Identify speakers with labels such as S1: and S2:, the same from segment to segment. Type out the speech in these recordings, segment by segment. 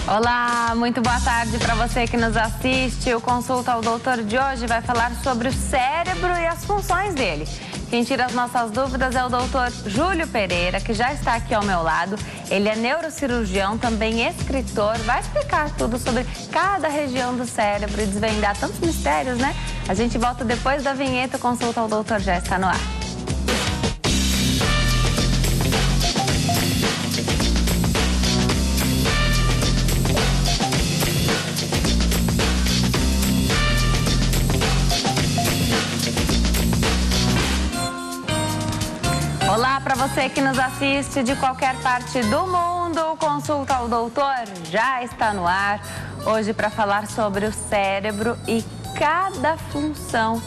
S1: Olá, muito boa tarde para você que nos assiste. O Consulta ao Doutor de hoje vai falar sobre o cérebro e as funções dele. Quem tira as nossas dúvidas é o doutor Júlio Pereira, que já está aqui ao meu lado. Ele é neurocirurgião, também escritor, vai explicar tudo sobre cada região do cérebro e desvendar tantos mistérios, né? A gente volta depois da vinheta. O Consulta ao Doutor já está no ar. Olá para você que nos assiste de qualquer parte do mundo, o Consulta ao Doutor já está no ar. Hoje para falar sobre o cérebro e cada função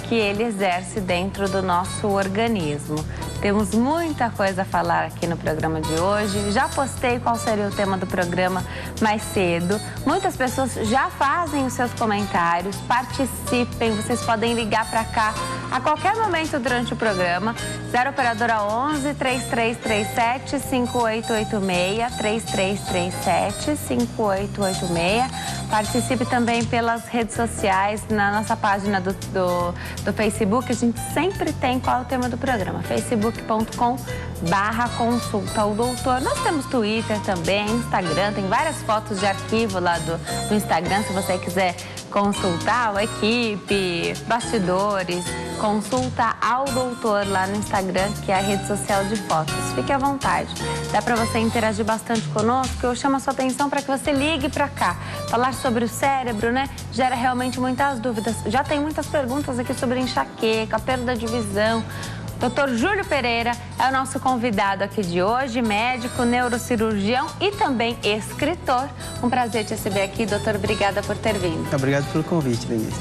S1: que ele exerce dentro do nosso organismo. Temos muita coisa a falar aqui no programa de hoje. Já postei qual seria o tema do programa mais cedo. Muitas pessoas já fazem os seus comentários, participem. Vocês podem ligar para cá a qualquer momento durante o programa. 0 operadora 11 3337 5886 3337 5886. Participe também pelas redes sociais, na nossa página do Facebook. A gente sempre tem qual é o tema do programa. facebook.com/consulta ao doutor. Nós temos Twitter também, Instagram, tem várias fotos de arquivo lá do Instagram, se você quiser consultar a equipe, bastidores, consulta ao doutor lá no Instagram, que é a rede social de fotos. Fique à vontade. Dá para você interagir bastante conosco. Eu chamo a sua atenção para que você ligue para cá. Falar sobre o cérebro, né? Gera realmente muitas dúvidas. Já tem muitas perguntas aqui sobre enxaqueca, perda de visão. Dr. Júlio Pereira é o nosso convidado aqui de hoje, médico, neurocirurgião e também escritor. Um prazer te receber aqui, doutor. Obrigada por ter vindo.
S2: Obrigado pelo convite, Denise.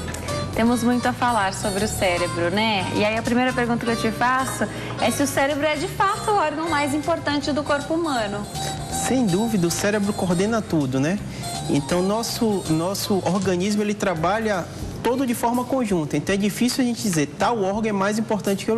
S1: Temos muito a falar sobre o cérebro, né? E aí a primeira pergunta que eu te faço é se o cérebro é de fato o órgão mais importante do corpo humano.
S2: Sem dúvida, o cérebro coordena tudo, né? Então, nosso organismo, ele trabalha todo de forma conjunta. Então, é difícil a gente dizer tal órgão é mais importante que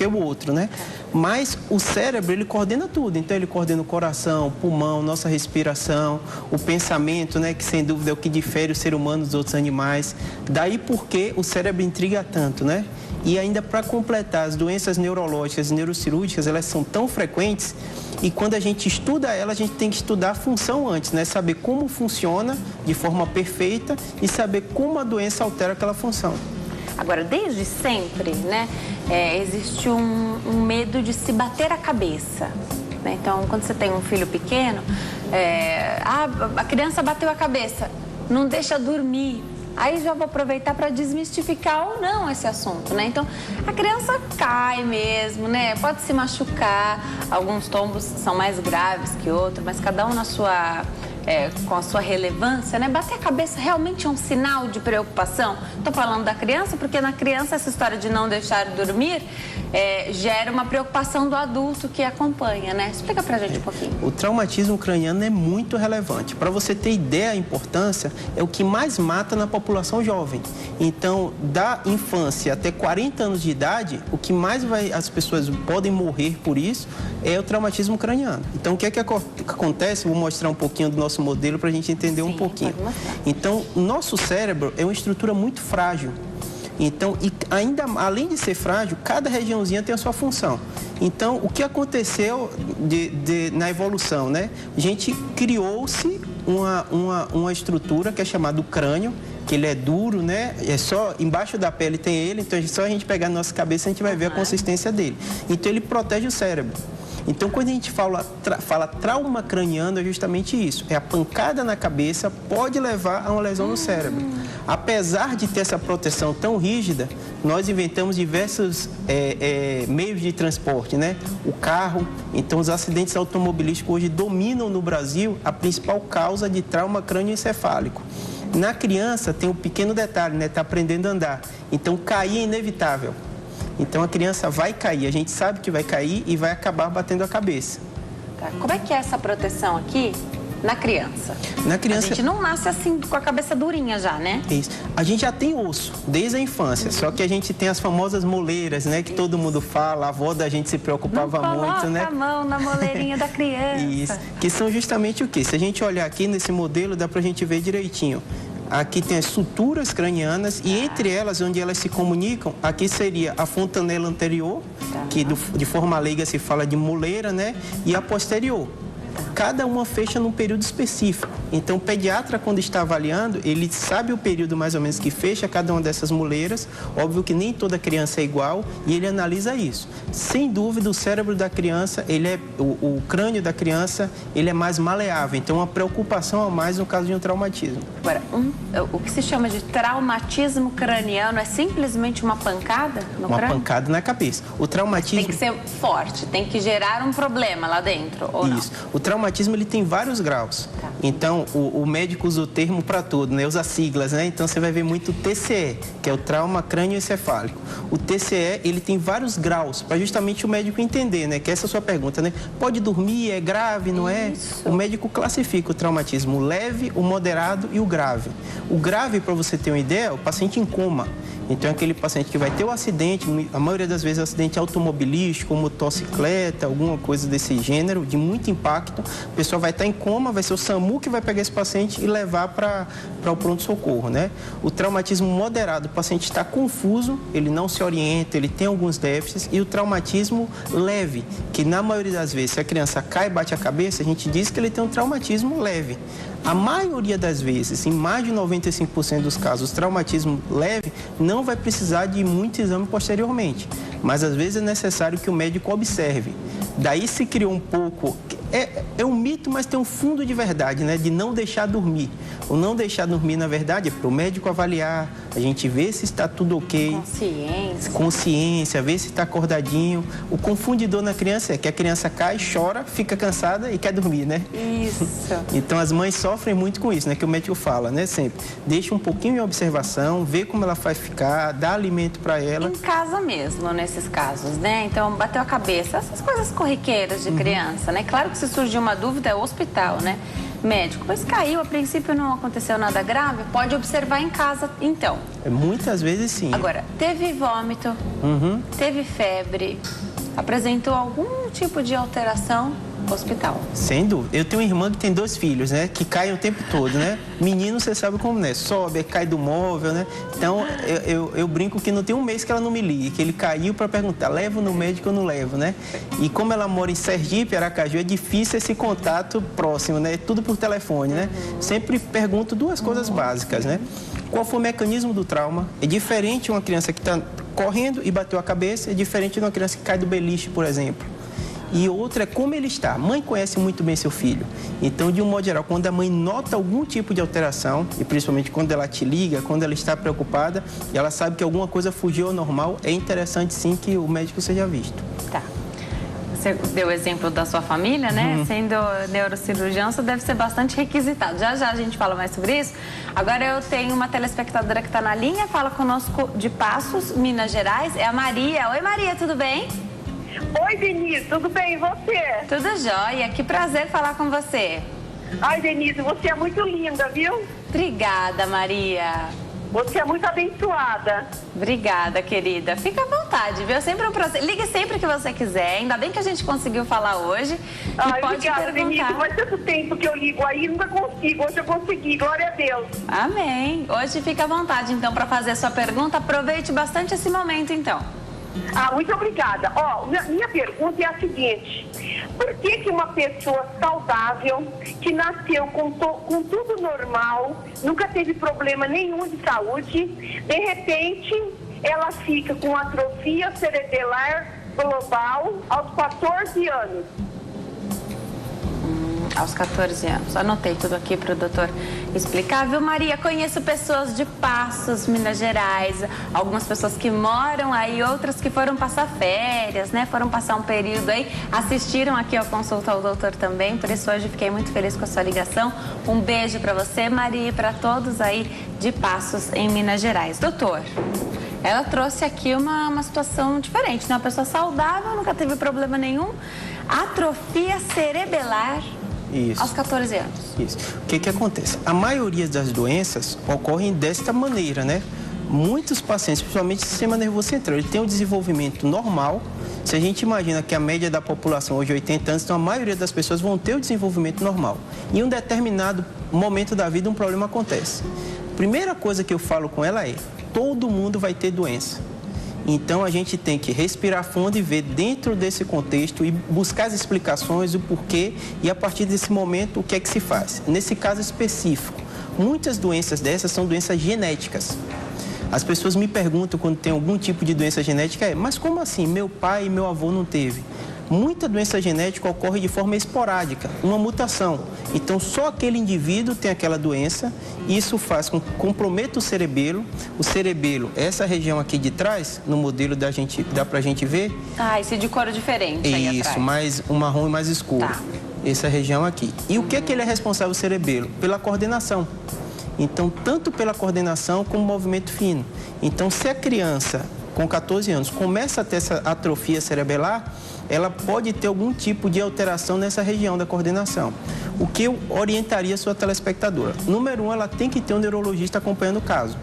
S2: o outro, né? Mas o cérebro, ele coordena tudo. Então, ele coordena o coração, o pulmão, nossa respiração, o pensamento, né? Que, sem dúvida, é o que difere o ser humano dos outros animais. Daí porque o cérebro intriga tanto, né? E ainda para completar, as doenças neurológicas e neurocirúrgicas, elas são tão frequentes e quando a gente estuda ela, a gente tem que estudar a função antes, né? Saber como funciona de forma perfeita e saber como a doença altera aquela função.
S1: Agora, desde sempre, né, existe um medo de se bater a cabeça, né? Então, quando você tem um filho pequeno, a criança bateu a cabeça, não deixa dormir. Aí já vou aproveitar para desmistificar ou não esse assunto, né? Então, a criança cai mesmo, né? Pode se machucar, alguns tombos são mais graves que outros, mas cada um com a sua relevância, né? Bater a cabeça realmente é um sinal de preocupação. Estou falando da criança porque na criança essa história de não deixar dormir gera uma preocupação do adulto que acompanha, né? Explica pra gente um pouquinho.
S2: O traumatismo craniano é muito relevante. Para você ter ideia da importância, é o que mais mata na população jovem. Então, da infância até 40 anos de idade, o que mais as pessoas podem morrer por isso é o traumatismo craniano. Então, o que é que acontece? Vou mostrar um pouquinho do nosso modelo para a gente entender um pouquinho. Então, o nosso cérebro é uma estrutura muito frágil. Então, e ainda além de ser frágil, cada regiãozinha tem a sua função. Então, o que aconteceu na evolução, né? A gente criou-se uma estrutura que é chamada crânio, que ele é duro, né? É só embaixo da pele tem ele, então só a gente pegar na nossa cabeça a gente vai ver a consistência dele. Então, ele protege o cérebro. Então, quando a gente fala trauma craniano, é justamente isso. É a pancada na cabeça, pode levar a uma lesão no cérebro. Apesar de ter essa proteção tão rígida, nós inventamos diversos meios de transporte, né? O carro, então os acidentes automobilísticos hoje dominam no Brasil a principal causa de trauma crânioencefálico. Na criança tem um pequeno detalhe, né? Está aprendendo a andar. Então, cair é inevitável. Então, a criança vai cair, a gente sabe que vai cair e vai acabar batendo a cabeça.
S1: Tá. Como é que é essa proteção aqui na criança?
S2: Na criança...
S1: A gente não nasce assim com a cabeça durinha já, né?
S2: Isso. A gente já tem osso desde a infância, só que a gente tem as famosas moleiras, né? Que todo mundo fala, a avó da gente se preocupava muito, né?
S1: Coloca a mão na moleirinha da criança.
S2: Isso. Que são justamente o quê? Se a gente olhar aqui nesse modelo, dá pra gente ver direitinho. Aqui tem as suturas cranianas e entre elas, onde elas se comunicam, aqui seria a fontanela anterior, que de forma leiga se fala de moleira, né? E a posterior. Cada uma fecha num período específico. Então, o pediatra, quando está avaliando, ele sabe o período mais ou menos que fecha cada uma dessas moleiras. Óbvio que nem toda criança é igual e ele analisa isso. Sem dúvida, o cérebro da criança, o crânio da criança, ele é mais maleável. Então, uma preocupação a mais no caso de um traumatismo.
S1: Agora, o que se chama de traumatismo craniano é simplesmente uma pancada no crânio?
S2: Uma pancada na cabeça. O traumatismo...
S1: Tem que ser forte, tem que gerar um problema lá dentro, ou não?
S2: Isso. O traumatismo, ele tem vários graus.
S1: Tá.
S2: Então, o médico usa o termo para tudo, né? Usa siglas, né? Então, você vai ver muito TCE, que é o trauma crânioencefálico. O TCE, ele tem vários graus, para justamente o médico entender, né? Que essa é a sua pergunta, né? Pode dormir, é grave, não é? O médico classifica o traumatismo leve, o moderado e o grave. O grave, para você ter uma ideia, é o paciente em coma. Então, é aquele paciente que vai ter um acidente, a maioria das vezes acidente automobilístico, motocicleta, alguma coisa desse gênero, de muito impacto. A pessoa vai estar em coma, vai ser o SAMU que vai pegar esse paciente e levar para o pronto-socorro, né? O traumatismo moderado, o paciente está confuso, ele não se orienta, ele tem alguns déficits. E o traumatismo leve, que na maioria das vezes, se a criança cai e bate a cabeça, a gente diz que ele tem um traumatismo leve. A maioria das vezes, em mais de 95% dos casos, o traumatismo leve não vai precisar de muito exame posteriormente. Mas, às vezes, é necessário que o médico observe. Daí se criou um pouco... É um mito, mas tem um fundo de verdade, né? De não deixar dormir. O não deixar dormir, na verdade, é para o médico avaliar, a gente ver se está tudo ok. Consciência, ver se está acordadinho. O confundidor na criança é que a criança cai, chora, fica cansada e quer dormir, né?
S1: Isso.
S2: Então, as mães sofrem muito com isso, né? Que o médico fala, né? Sempre. Deixa um pouquinho em observação, vê como ela vai ficar, dá alimento para ela.
S1: Em casa mesmo, nesses casos, né? Então, bateu a cabeça, essas coisas corriqueiras de criança, né? Claro que se surgir uma dúvida, é o hospital, né? Médico, pois caiu, a princípio não aconteceu nada grave, pode observar em casa, então.
S2: Muitas vezes sim.
S1: Agora, teve vômito, teve febre, apresentou algum tipo de alteração, hospital.
S2: Sem dúvida. Eu tenho uma irmã que tem 2 filhos, né? Que caem o tempo todo, né? Menino, você sabe como, né? Sobe, cai do móvel, né? Então, eu brinco que não tem um mês que ela não me ligue, que ele caiu para perguntar, levo no médico ou não levo, né? E como ela mora em Sergipe, Aracaju, é difícil esse contato próximo, né? Tudo por telefone, né? Sempre pergunto 2 coisas básicas, né? Qual foi o mecanismo do trauma? É diferente uma criança que está correndo e bateu a cabeça, é diferente de uma criança que cai do beliche, por exemplo. E outra é como ele está. A mãe conhece muito bem seu filho. Então, de um modo geral, quando a mãe nota algum tipo de alteração, e principalmente quando ela te liga, quando ela está preocupada, e ela sabe que alguma coisa fugiu ao normal, é interessante sim que o médico seja visto.
S1: Tá. Você deu o exemplo da sua família, né? Sendo neurocirurgião, você deve ser bastante requisitado. Já já a gente fala mais sobre isso. Agora eu tenho uma telespectadora que está na linha, fala conosco de Passos, Minas Gerais. É a Maria. Oi, Maria, tudo bem?
S3: Oi, Denise, tudo bem? E você?
S1: Tudo jóia. Que prazer falar com você.
S3: Ai, Denise, você é muito linda, viu?
S1: Obrigada, Maria.
S3: Você é muito abençoada.
S1: Obrigada, querida. Fica à vontade, viu? Sempre um prazer. Ligue sempre que você quiser. Ainda bem que a gente conseguiu falar hoje.
S3: Ai,
S1: pode
S3: obrigada,
S1: perguntar.
S3: Denise. Faz tanto tempo que eu ligo aí, nunca consigo. Hoje eu consegui, glória a Deus.
S1: Amém. Hoje fica à vontade, então, para fazer a sua pergunta. Aproveite bastante esse momento, então.
S3: Ah, muito obrigada. Ó, minha pergunta é a seguinte. Por que uma pessoa saudável, que nasceu com tudo normal, nunca teve problema nenhum de saúde, de repente ela fica com atrofia cerebelar global aos 14 anos?
S1: Aos 14 anos. Anotei tudo aqui para o doutor explicar. Viu, Maria? Conheço pessoas de Passos, Minas Gerais, algumas pessoas que moram aí, outras que foram passar férias, né? Foram passar um período aí, assistiram aqui ao Consulta ao Doutor também, por isso hoje fiquei muito feliz com a sua ligação. Um beijo para você, Maria, e para todos aí de Passos, em Minas Gerais. Doutor, ela trouxe aqui uma situação diferente, né? Uma pessoa saudável, nunca teve problema nenhum, atrofia cerebelar.
S2: Isso.
S1: aos 14 anos.
S2: Isso. O que acontece? A maioria das doenças ocorrem desta maneira, né? Muitos pacientes, principalmente o sistema nervoso central, ele tem um desenvolvimento normal. Se a gente imagina que a média da população hoje é 80 anos, então a maioria das pessoas vão ter o desenvolvimento normal. Em um determinado momento da vida, um problema acontece. Primeira coisa que eu falo com ela é: todo mundo vai ter doença. Então, a gente tem que respirar fundo e ver dentro desse contexto e buscar as explicações, o porquê, e a partir desse momento, o que é que se faz. Nesse caso específico, muitas doenças dessas são doenças genéticas. As pessoas me perguntam quando tem algum tipo de doença genética, mas como assim? Meu pai e meu avô não teve? Muita doença genética ocorre de forma esporádica, uma mutação. Então, só aquele indivíduo tem aquela doença, e isso faz com que comprometa o cerebelo. O cerebelo, essa região aqui de trás, no modelo dá pra gente ver.
S1: Ah, esse de cor diferente aí atrás.
S2: Isso, mais um marrom e mais escuro.
S1: Tá.
S2: Essa região aqui. E o que é que ele é responsável, o cerebelo? Pela coordenação. Então, tanto pela coordenação como movimento fino. Então, se a criança com 14 anos começa a ter essa atrofia cerebelar, ela pode ter algum tipo de alteração nessa região da coordenação. O que eu orientaria a sua telespectadora? Número 1, ela tem que ter um neurologista acompanhando o caso.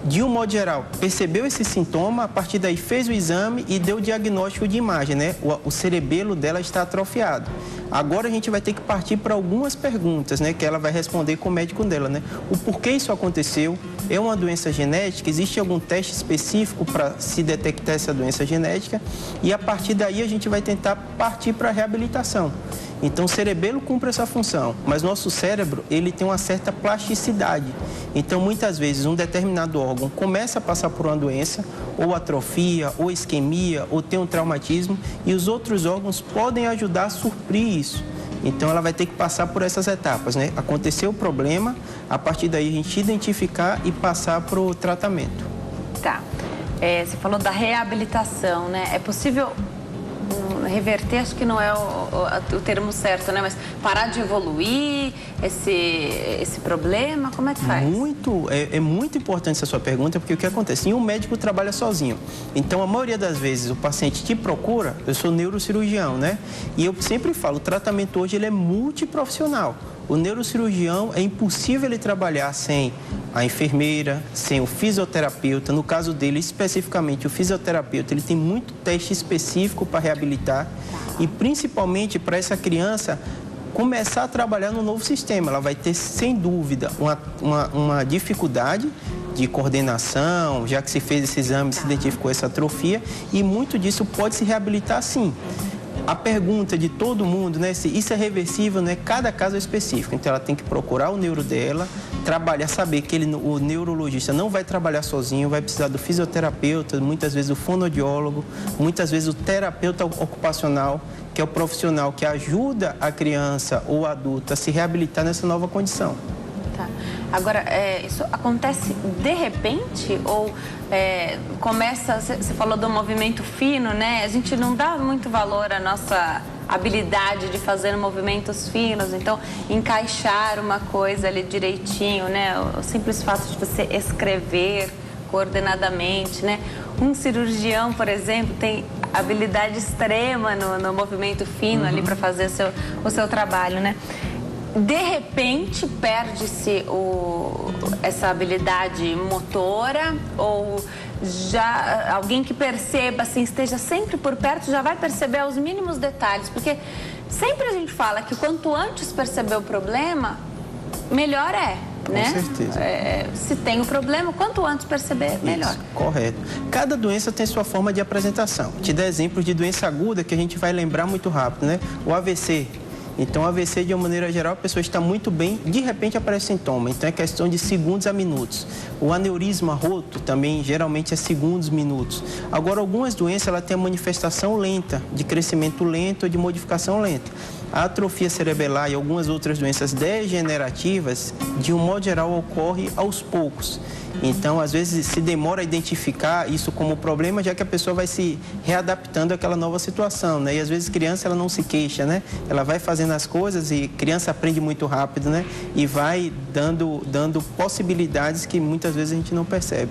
S2: De um modo geral, percebeu esse sintoma, a partir daí fez o exame e deu o diagnóstico de imagem, né? O cerebelo dela está atrofiado. Agora a gente vai ter que partir para algumas perguntas, né? Que ela vai responder com o médico dela, né? O porquê isso aconteceu? É uma doença genética? Existe algum teste específico para se detectar essa doença genética? E a partir daí a gente vai tentar partir para a reabilitação. Então, o cerebelo cumpre essa função, mas nosso cérebro, ele tem uma certa plasticidade. Então, muitas vezes, um determinado órgão começa a passar por uma doença, ou atrofia, ou isquemia, ou tem um traumatismo, e os outros órgãos podem ajudar a suprir isso. Então, ela vai ter que passar por essas etapas, né? Aconteceu o problema, a partir daí a gente identificar e passar para o tratamento.
S1: Tá. Você falou da reabilitação, né? É possível reverter, acho que não é o termo certo, né? Mas parar de evoluir esse problema, como é que faz?
S2: É muito importante essa sua pergunta, porque o que acontece? Um médico trabalha sozinho. Então, a maioria das vezes, o paciente te procura, eu sou neurocirurgião, né? E eu sempre falo, o tratamento hoje ele é multiprofissional. O neurocirurgião, é impossível ele trabalhar sem a enfermeira, sem o fisioterapeuta. No caso dele, especificamente, o fisioterapeuta, ele tem muito teste específico para reabilitar. E, principalmente, para essa criança começar a trabalhar no novo sistema. Ela vai ter, sem dúvida, uma dificuldade de coordenação, já que se fez esse exame, se identificou essa atrofia, e muito disso pode se reabilitar sim. A pergunta de todo mundo, né, se isso é reversível, né, cada caso é específico. Então, ela tem que procurar o neuro dela, trabalhar, saber que o neurologista não vai trabalhar sozinho, vai precisar do fisioterapeuta, muitas vezes o fonoaudiólogo, muitas vezes o terapeuta ocupacional, que é o profissional que ajuda a criança ou adulto a se reabilitar nessa nova condição.
S1: Tá. Agora, isso acontece de repente ou começa, você falou do movimento fino, né? A gente não dá muito valor à nossa habilidade de fazer movimentos finos, então encaixar uma coisa ali direitinho, né? O simples fato de você escrever coordenadamente, né? Um cirurgião, por exemplo, tem habilidade extrema no movimento fino ali para fazer o seu trabalho, né? De repente, perde-se essa habilidade motora ou já alguém que perceba, assim, esteja sempre por perto, já vai perceber os mínimos detalhes? Porque sempre a gente fala que quanto antes perceber o problema, melhor é, né?
S2: Com certeza.
S1: Se tem o problema, quanto antes perceber, melhor.
S2: Isso, correto. Cada doença tem sua forma de apresentação. Te dá exemplos de doença aguda que a gente vai lembrar muito rápido, né? O AVC. Então, o AVC, de uma maneira geral, a pessoa está muito bem, de repente aparece sintoma. Então, é questão de segundos a minutos. O aneurisma roto também, geralmente, é segundos, minutos. Agora, algumas doenças, ela tem a manifestação lenta, de crescimento lento ou de modificação lenta. A atrofia cerebelar e algumas outras doenças degenerativas, de um modo geral, ocorre aos poucos. Então, às vezes, se demora a identificar isso como problema, já que a pessoa vai se readaptando àquela nova situação, né? E, às vezes, criança, ela não se queixa, né? Ela vai fazendo as coisas e criança aprende muito rápido, né? E vai dando possibilidades que muitas vezes a gente não percebe.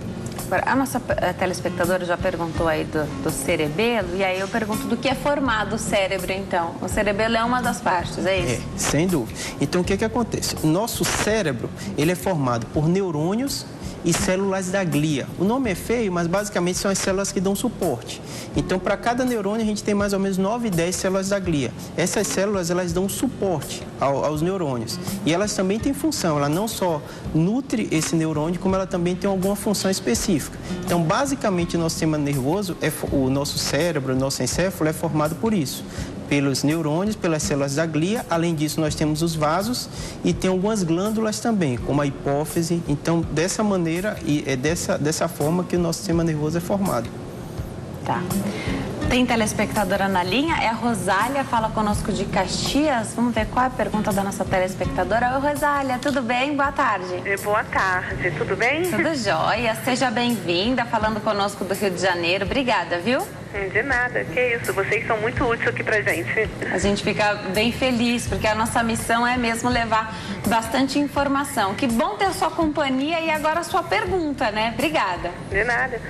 S1: Agora, a nossa telespectadora já perguntou aí do cerebelo, e aí eu pergunto do que é formado o cérebro, então. O cerebelo é uma das partes, é isso?
S2: É, sem dúvida. Então, o que acontece? O nosso cérebro, ele é formado por neurônios e células da glia. O nome é feio, mas basicamente são as células que dão suporte. Então, para cada neurônio, a gente tem mais ou menos 9, 10 células da glia. Essas células, elas dão suporte aos neurônios. E elas também têm função. Ela não só nutre esse neurônio, como ela também tem alguma função específica. Então, basicamente, o nosso sistema nervoso, o nosso cérebro, o nosso encéfalo é formado por isso. Pelos neurônios, pelas células da glia. Além disso, nós temos os vasos e tem algumas glândulas também, como a hipófise. Então, dessa maneira e é dessa forma que o nosso sistema nervoso é formado.
S1: Tá. Tem telespectadora na linha, é a Rosália, fala conosco de Caxias. Vamos ver qual é a pergunta da nossa telespectadora. Oi, Rosália, tudo bem? Boa tarde.
S3: Boa tarde, tudo bem?
S1: Tudo jóia, seja bem-vinda, falando conosco do Rio de Janeiro. Obrigada, viu?
S3: De nada, que isso, vocês são muito úteis aqui pra gente.
S1: A gente fica bem feliz, porque a nossa missão é mesmo levar bastante informação. Que bom ter sua companhia e agora a sua pergunta, né? Obrigada.
S3: De nada.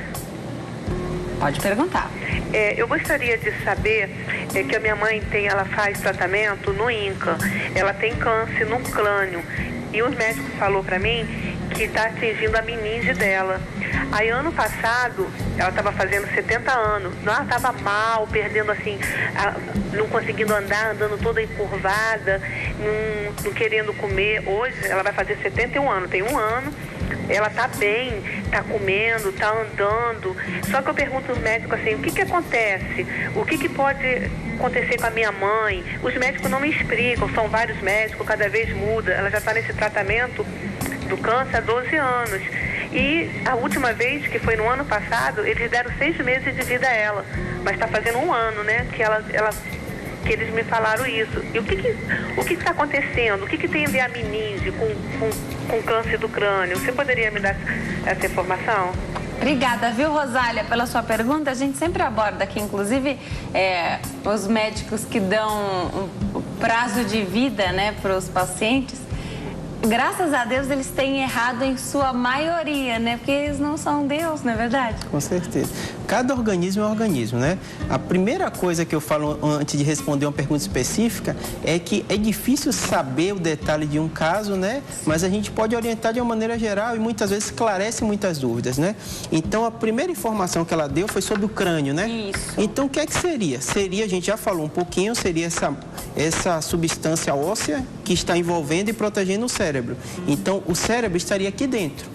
S1: Pode perguntar.
S3: Eu gostaria de saber que a minha mãe ela faz tratamento no INCA. Ela tem câncer no crânio. E os médicos falaram pra mim que está atingindo a meninge dela. Aí, ano passado, ela estava fazendo 70 anos. Ela estava mal, perdendo assim, não conseguindo andar, andando toda encurvada, não querendo comer. Hoje, ela vai fazer 71 anos, tem um ano. Ela tá bem, tá comendo, tá andando. Só que eu pergunto aos médicos assim, o que acontece? O que pode acontecer com a minha mãe? Os médicos não me explicam, são vários médicos, cada vez muda. Ela já está nesse tratamento do câncer há 12 anos. E a última vez, que foi no ano passado, eles deram 6 meses de vida a ela. Mas está fazendo um ano, né, que eles me falaram isso. E o que está acontecendo? O que tem a ver a meninge com câncer do crânio? Você poderia me dar essa informação?
S1: Obrigada, viu, Rosália, pela sua pergunta. A gente sempre aborda aqui, inclusive, os médicos que dão um prazo de vida, né, para os pacientes. Graças a Deus, eles têm errado em sua maioria, né? Porque eles não são Deus, não é verdade?
S2: Com certeza. Cada organismo é um organismo, né? A primeira coisa que eu falo antes de responder uma pergunta específica é que é difícil saber o detalhe de um caso, né? Mas a gente pode orientar de uma maneira geral e muitas vezes esclarece muitas dúvidas, né? Então, a primeira informação que ela deu foi sobre o crânio, né?
S1: Isso.
S2: Então, o que é que seria? Seria, a gente já falou um pouquinho, seria essa substância óssea que está envolvendo e protegendo o cérebro. Então, o cérebro estaria aqui dentro.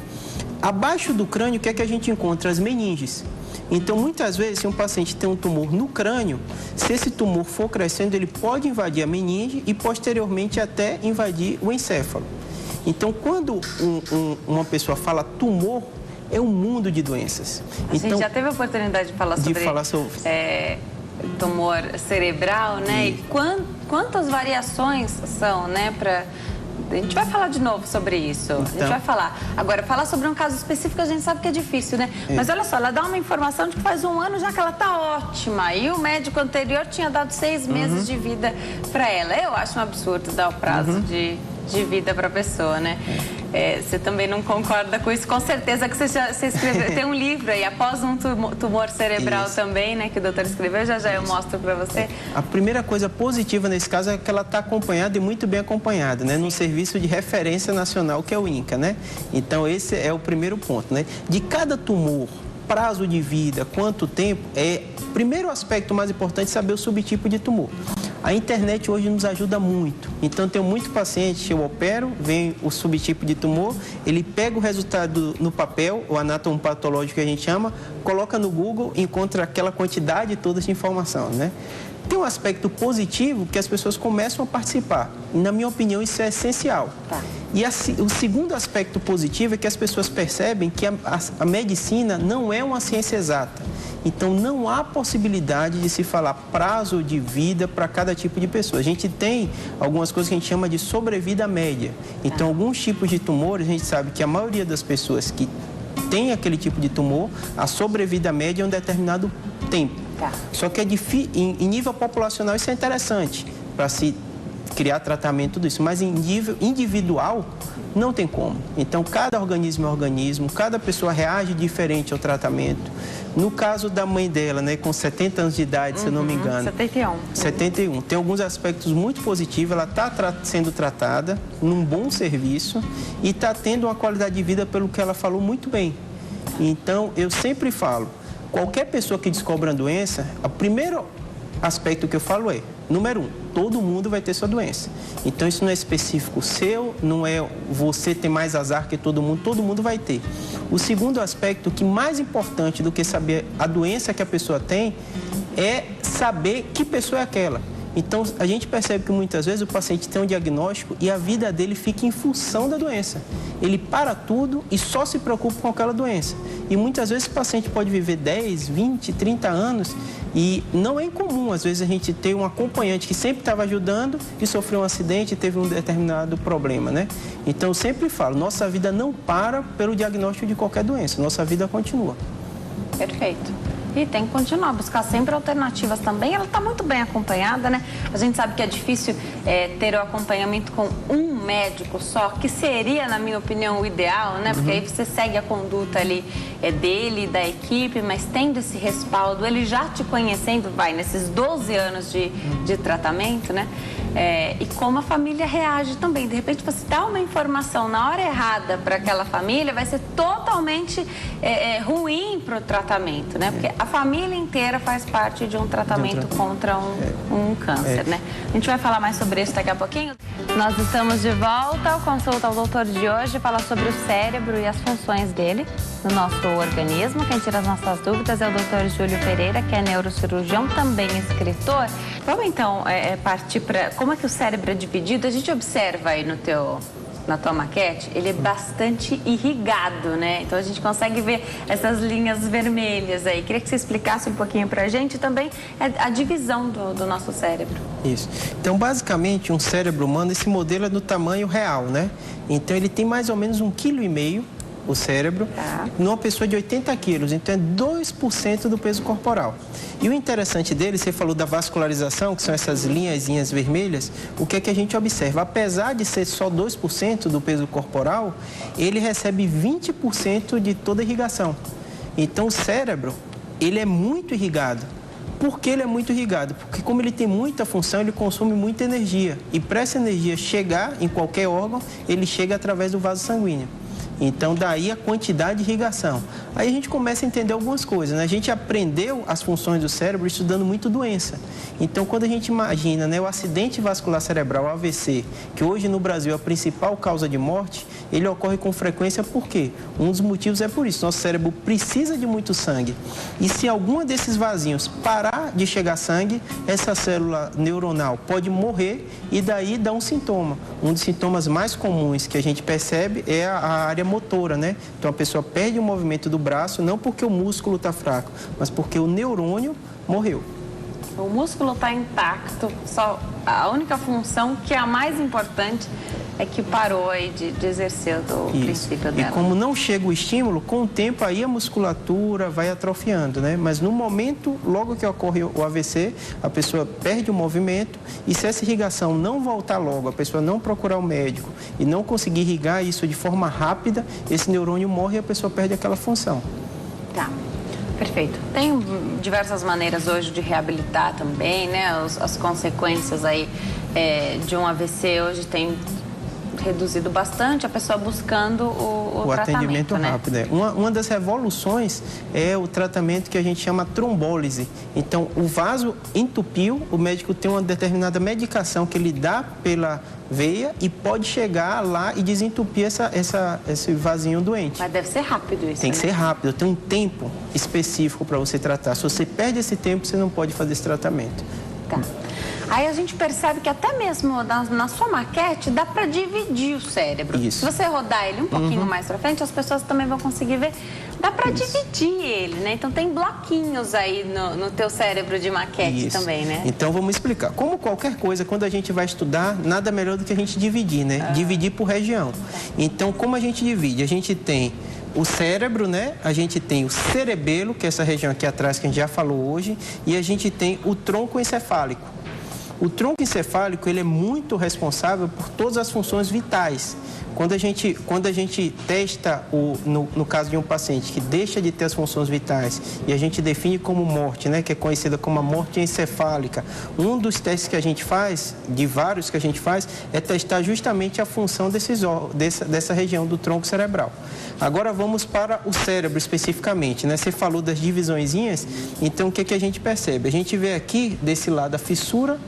S2: Abaixo do crânio, o que é que a gente encontra? As meninges. Então, muitas vezes, se um paciente tem um tumor no crânio, se esse tumor for crescendo, ele pode invadir a meninge e, posteriormente, até invadir o encéfalo. Então, quando uma pessoa fala tumor, é um mundo de doenças.
S1: A gente já teve a oportunidade de falar sobre tumor cerebral, né? E quantas variações são, né, a gente vai falar de novo sobre isso. A gente vai falar. Agora, falar sobre um caso específico, a gente sabe que é difícil, né? Mas olha só, ela dá uma informação de que faz um ano já que ela tá ótima. E o médico anterior tinha dado 6 meses de vida para ela. Eu acho um absurdo dar o prazo de vida para a pessoa, né? Você também não concorda com isso? Com certeza que você escreveu. Tem um livro aí, Após um Tumor Cerebral também, né? Que o doutor escreveu, já eu mostro para você.
S2: A primeira coisa positiva nesse caso é que ela está acompanhada e muito bem acompanhada, né? Num serviço de referência nacional que é o INCA, né? Então, esse é o primeiro ponto, né? De cada tumor, prazo de vida, quanto tempo, primeiro aspecto mais importante é saber o subtipo de tumor. A internet hoje nos ajuda muito. Então, tenho muito paciente que eu opero, vem o subtipo de tumor, ele pega o resultado no papel, o anátomo patológico que a gente chama, coloca no Google e encontra aquela quantidade toda de informação, né? Tem um aspecto positivo que as pessoas começam a participar. E, na minha opinião, isso é essencial.
S1: Tá.
S2: E o segundo aspecto positivo é que as pessoas percebem que a medicina não é uma ciência exata. Então, não há possibilidade de se falar prazo de vida para cada tipo de pessoa. A gente tem algumas coisas que a gente chama de sobrevida média. Então, alguns tipos de tumores, a gente sabe que a maioria das pessoas que tem aquele tipo de tumor, a sobrevida média é um determinado tempo.
S1: Tá.
S2: Só que em nível populacional isso é interessante para se criar tratamento, tudo isso. Mas em nível individual, não tem como. Então, cada organismo é organismo, cada pessoa reage diferente ao tratamento. No caso da mãe dela, né, com 70 anos de idade, se eu não me engano.
S1: 71.
S2: 71. Tem alguns aspectos muito positivos. Ela está sendo tratada num bom serviço e está tendo uma qualidade de vida pelo que ela falou muito bem. Então, eu sempre falo, qualquer pessoa que descobre uma doença, o primeiro aspecto que eu falo é, número 1, todo mundo vai ter sua doença. Então, isso não é específico seu, não é você ter mais azar que todo mundo vai ter. O segundo aspecto, que mais importante do que saber a doença que a pessoa tem, é saber que pessoa é aquela. Então, a gente percebe que muitas vezes o paciente tem um diagnóstico e a vida dele fica em função da doença. Ele para tudo e só se preocupa com aquela doença. E muitas vezes o paciente pode viver 10, 20, 30 anos e não é incomum, às vezes, a gente ter um acompanhante que sempre estava ajudando e sofreu um acidente e teve um determinado problema, né? Então, eu sempre falo, nossa vida não para pelo diagnóstico de qualquer doença, nossa vida continua.
S1: Perfeito. E tem que continuar, buscar sempre alternativas também. Ela está muito bem acompanhada, né? A gente sabe que é difícil ter o acompanhamento com um médico só, que seria, na minha opinião, o ideal, né? Porque aí você segue a conduta ali dele, da equipe, mas tendo esse respaldo, ele já te conhecendo, nesses 12 anos de tratamento, né? E como a família reage também. De repente, você dá uma informação na hora errada para aquela família, vai ser totalmente ruim para o tratamento, né? Porque a família inteira faz parte de um tratamento contra um câncer, né? A gente vai falar mais sobre isso daqui a pouquinho. Nós estamos de volta ao Consulta ao Doutor de hoje, falar sobre o cérebro e as funções dele no nosso organismo. Quem tira as nossas dúvidas é o Dr. Júlio Pereira, que é neurocirurgião, também escritor. Vamos então partir para como é que o cérebro é dividido. A gente observa aí na tua maquete, ele é bastante irrigado, né? Então a gente consegue ver essas linhas vermelhas aí. Queria que você explicasse um pouquinho pra gente também a divisão do nosso cérebro.
S2: Isso. Então, basicamente, um cérebro humano, esse modelo é do tamanho real, né? Então, ele tem mais ou menos 1,5 kg, o cérebro, numa pessoa de 80 quilos, então é 2% do peso corporal. E o interessante dele, você falou da vascularização, que são essas linhazinhas vermelhas, o que é que a gente observa? Apesar de ser só 2% do peso corporal, ele recebe 20% de toda a irrigação. Então, o cérebro, ele é muito irrigado. Por que ele é muito irrigado? Porque como ele tem muita função, ele consome muita energia. E para essa energia chegar em qualquer órgão, ele chega através do vaso sanguíneo. Então, daí a quantidade de irrigação. Aí a gente começa a entender algumas coisas, né? A gente aprendeu as funções do cérebro estudando muito doença. Então, quando a gente imagina, né, o acidente vascular cerebral, o AVC, que hoje no Brasil é a principal causa de morte, ele ocorre com frequência por quê? Um dos motivos é por isso. Nosso cérebro precisa de muito sangue. E se alguma desses vasinhos parar de chegar sangue, essa célula neuronal pode morrer e daí dá um sintoma. Um dos sintomas mais comuns que a gente percebe é a área motora, né? Então a pessoa perde o movimento do braço, não porque o músculo está fraco, mas porque o neurônio morreu.
S1: O músculo está intacto, só a única função, que é a mais importante, é que parou aí de exercer o princípio dela.
S2: E como não chega o estímulo, com o tempo aí a musculatura vai atrofiando, né? Mas no momento, logo que ocorre o AVC, a pessoa perde o movimento e se essa irrigação não voltar logo, a pessoa não procurar o médico e não conseguir irrigar isso de forma rápida, esse neurônio morre e a pessoa perde aquela função.
S1: Tá. Perfeito. Tem diversas maneiras hoje de reabilitar também, né? As consequências aí de um AVC hoje tem reduzido bastante, a pessoa buscando o
S2: atendimento
S1: né?
S2: rápido. Uma das revoluções é o tratamento que a gente chama trombólise. Então, o vaso entupiu, o médico tem uma determinada medicação que ele dá pela veia e pode chegar lá e desentupir esse vasinho doente.
S1: Mas deve ser rápido isso,
S2: Tem que ser rápido, tem um tempo específico para você tratar. Se você perde esse tempo, você não pode fazer esse tratamento.
S1: Tá. Aí a gente percebe que até mesmo na sua maquete dá para dividir o cérebro.
S2: Isso.
S1: Se você rodar ele um pouquinho mais para frente, as pessoas também vão conseguir ver. Dá para dividir ele, né? Então tem bloquinhos aí no teu cérebro de maquete também, né?
S2: Então vamos explicar. Como qualquer coisa, quando a gente vai estudar, nada melhor do que a gente dividir, né? Dividir por região. Então, como a gente divide? A gente tem o cérebro, né? A gente tem o cerebelo, que é essa região aqui atrás que a gente já falou hoje, e a gente tem o tronco encefálico. O tronco encefálico, ele é muito responsável por todas as funções vitais. Quando a gente testa, no caso de um paciente que deixa de ter as funções vitais e a gente define como morte, né, que é conhecida como a morte encefálica, um dos testes que a gente faz, de vários que a gente faz, é testar justamente a função dessa região do tronco cerebral. Agora vamos para o cérebro especificamente, né? Você falou das divisõezinhas, então o que a gente percebe? A gente vê aqui, desse lado, a fissura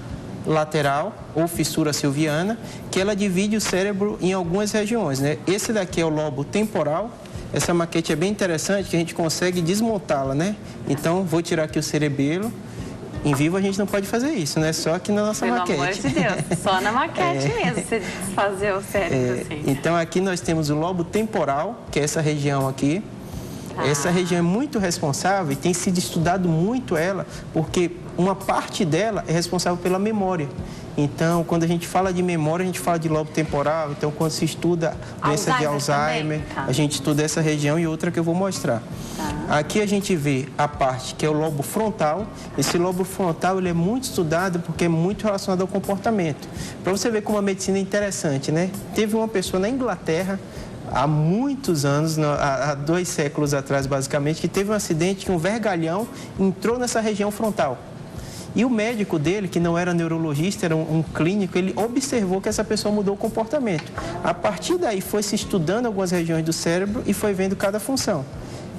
S2: lateral ou fissura silviana, que ela divide o cérebro em algumas regiões, né? Esse daqui é o lobo temporal. Essa maquete é bem interessante, que a gente consegue desmontá-la, né? Então, vou tirar aqui o cerebelo. Em vivo a gente não pode fazer isso, né? Só aqui na nossa maquete.
S1: Pelo amor de Deus, só na maquete mesmo, você desfazer o cérebro assim.
S2: Então, aqui nós temos o lobo temporal, que é essa região aqui. Essa região é muito responsável e tem sido estudado muito ela, porque uma parte dela é responsável pela memória. Então, quando a gente fala de memória, a gente fala de lobo temporal. Então, quando se estuda doença de Alzheimer, a gente estuda essa região e outra que eu vou mostrar. Aqui a gente vê a parte que é o lobo frontal. Esse lobo frontal, ele é muito estudado porque é muito relacionado ao comportamento. Para você ver como a medicina é interessante, né? Teve uma pessoa na Inglaterra, há muitos anos, há 2 séculos atrás, basicamente, que teve um acidente que um vergalhão entrou nessa região frontal. E o médico dele, que não era neurologista, era um clínico, ele observou que essa pessoa mudou o comportamento. A partir daí, foi se estudando algumas regiões do cérebro e foi vendo cada função.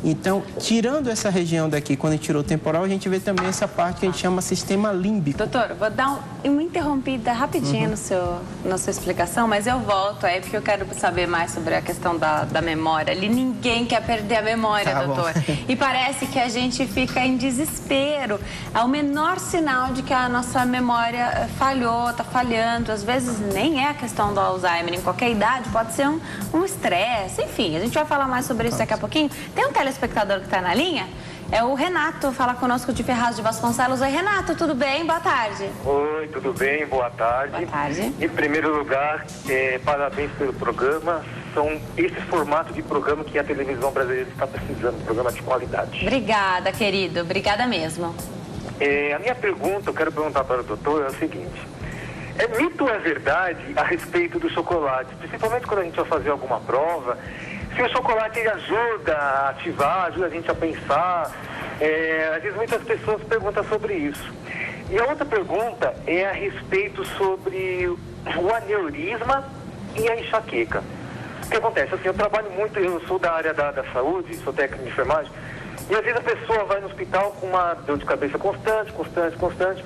S2: Então, tirando essa região daqui, quando a gente tirou o temporal, a gente vê também essa parte que a gente chama sistema límbico.
S1: Doutor, vou dar uma interrompida rapidinho na sua explicação, mas eu volto aí porque eu quero saber mais sobre a questão da memória. Ali ninguém quer perder a memória, doutor. E parece que a gente fica em desespero. É o menor sinal de que a nossa memória falhou, está falhando. Às vezes nem é a questão do Alzheimer, em qualquer idade, pode ser um estresse. Enfim, a gente vai falar mais sobre isso daqui a pouquinho. Tem um telespectador que está na linha, é o Renato, fala conosco de Ferraz de Vasconcelos. Oi, Renato, tudo bem? Boa tarde.
S4: Oi, tudo bem? Boa tarde.
S1: Boa tarde.
S4: Em primeiro lugar, parabéns pelo programa. São esse formato de programa que a televisão brasileira está precisando, programa de qualidade.
S1: Obrigada, querido. Obrigada mesmo.
S4: A minha pergunta, eu quero perguntar para o doutor, é o seguinte. É mito ou é verdade a respeito do chocolate? Principalmente quando a gente vai fazer alguma prova, se o chocolate ele ajuda a ativar, ajuda a gente a pensar. Às vezes muitas pessoas perguntam sobre isso. E a outra pergunta é a respeito sobre o aneurisma e a enxaqueca. O que acontece? Assim, eu trabalho muito, eu sou da área da saúde, sou técnico de enfermagem, e às vezes a pessoa vai no hospital com uma dor de cabeça constante,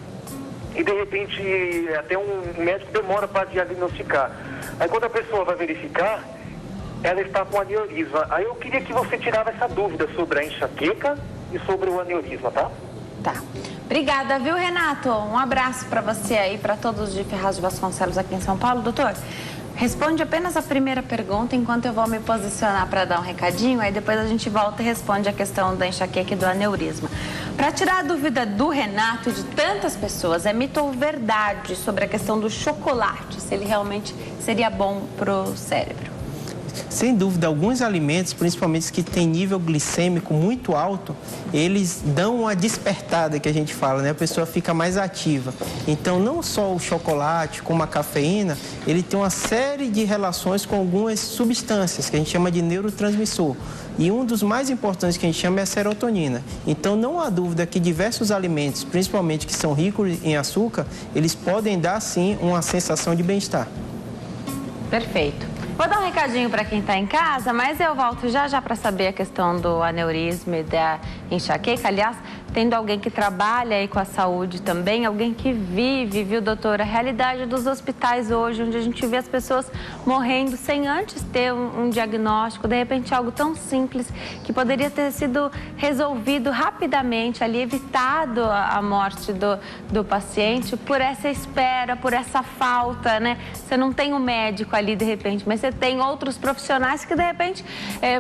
S4: e de repente até um médico demora para diagnosticar. Aí quando a pessoa vai verificar, ela está com aneurisma. Aí eu queria que você tirasse essa dúvida sobre a enxaqueca e sobre o aneurisma, tá?
S1: Tá. Obrigada, viu, Renato? Um abraço para você aí, para todos de Ferraz de Vasconcelos aqui em São Paulo. Doutor, responde apenas a primeira pergunta enquanto eu vou me posicionar para dar um recadinho, aí depois a gente volta e responde a questão da enxaqueca e do aneurisma. Para tirar a dúvida do Renato e de tantas pessoas, é mito ou verdade sobre a questão do chocolate, se ele realmente seria bom para o cérebro?
S2: Sem dúvida, alguns alimentos, principalmente os que têm nível glicêmico muito alto, eles dão uma despertada, que a gente fala, né? A pessoa fica mais ativa. Então, não só o chocolate, como a cafeína, ele tem uma série de relações com algumas substâncias, que a gente chama de neurotransmissor. E um dos mais importantes que a gente chama é a serotonina. Então, não há dúvida que diversos alimentos, principalmente que são ricos em açúcar, eles podem dar, sim, uma sensação de bem-estar.
S1: Perfeito. Vou dar um recadinho para quem está em casa, mas eu volto já para saber a questão do aneurisma e da enxaqueca. Aliás, tendo alguém que trabalha aí com a saúde também, alguém que vive, viu, doutora, a realidade dos hospitais hoje, onde a gente vê as pessoas morrendo sem antes ter um diagnóstico, de repente algo tão simples que poderia ter sido resolvido rapidamente, ali evitado a morte do paciente por essa espera, por essa falta, né? Você não tem um médico ali de repente, mas você tem outros profissionais que de repente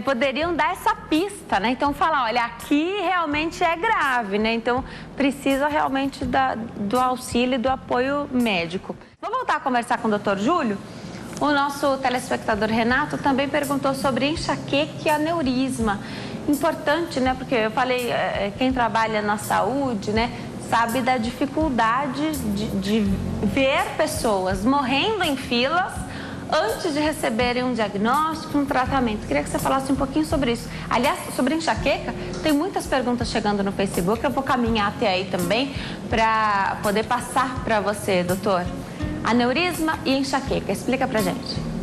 S1: poderiam dar essa pista, né? Então falar, olha, aqui realmente é grave, né? Então precisa realmente do auxílio e do apoio médico. Vamos voltar a conversar com o Dr. Júlio? O nosso telespectador Renato também perguntou sobre enxaqueca e aneurisma. Importante, né? Porque eu falei, quem trabalha na saúde, né? sabe da dificuldade de ver pessoas morrendo em filas antes de receberem um diagnóstico, um tratamento. Queria que você falasse um pouquinho sobre isso. Aliás, sobre enxaqueca, tem muitas perguntas chegando no Facebook, eu vou caminhar até aí também para poder passar para você, doutor. Aneurisma e enxaqueca, explica pra gente.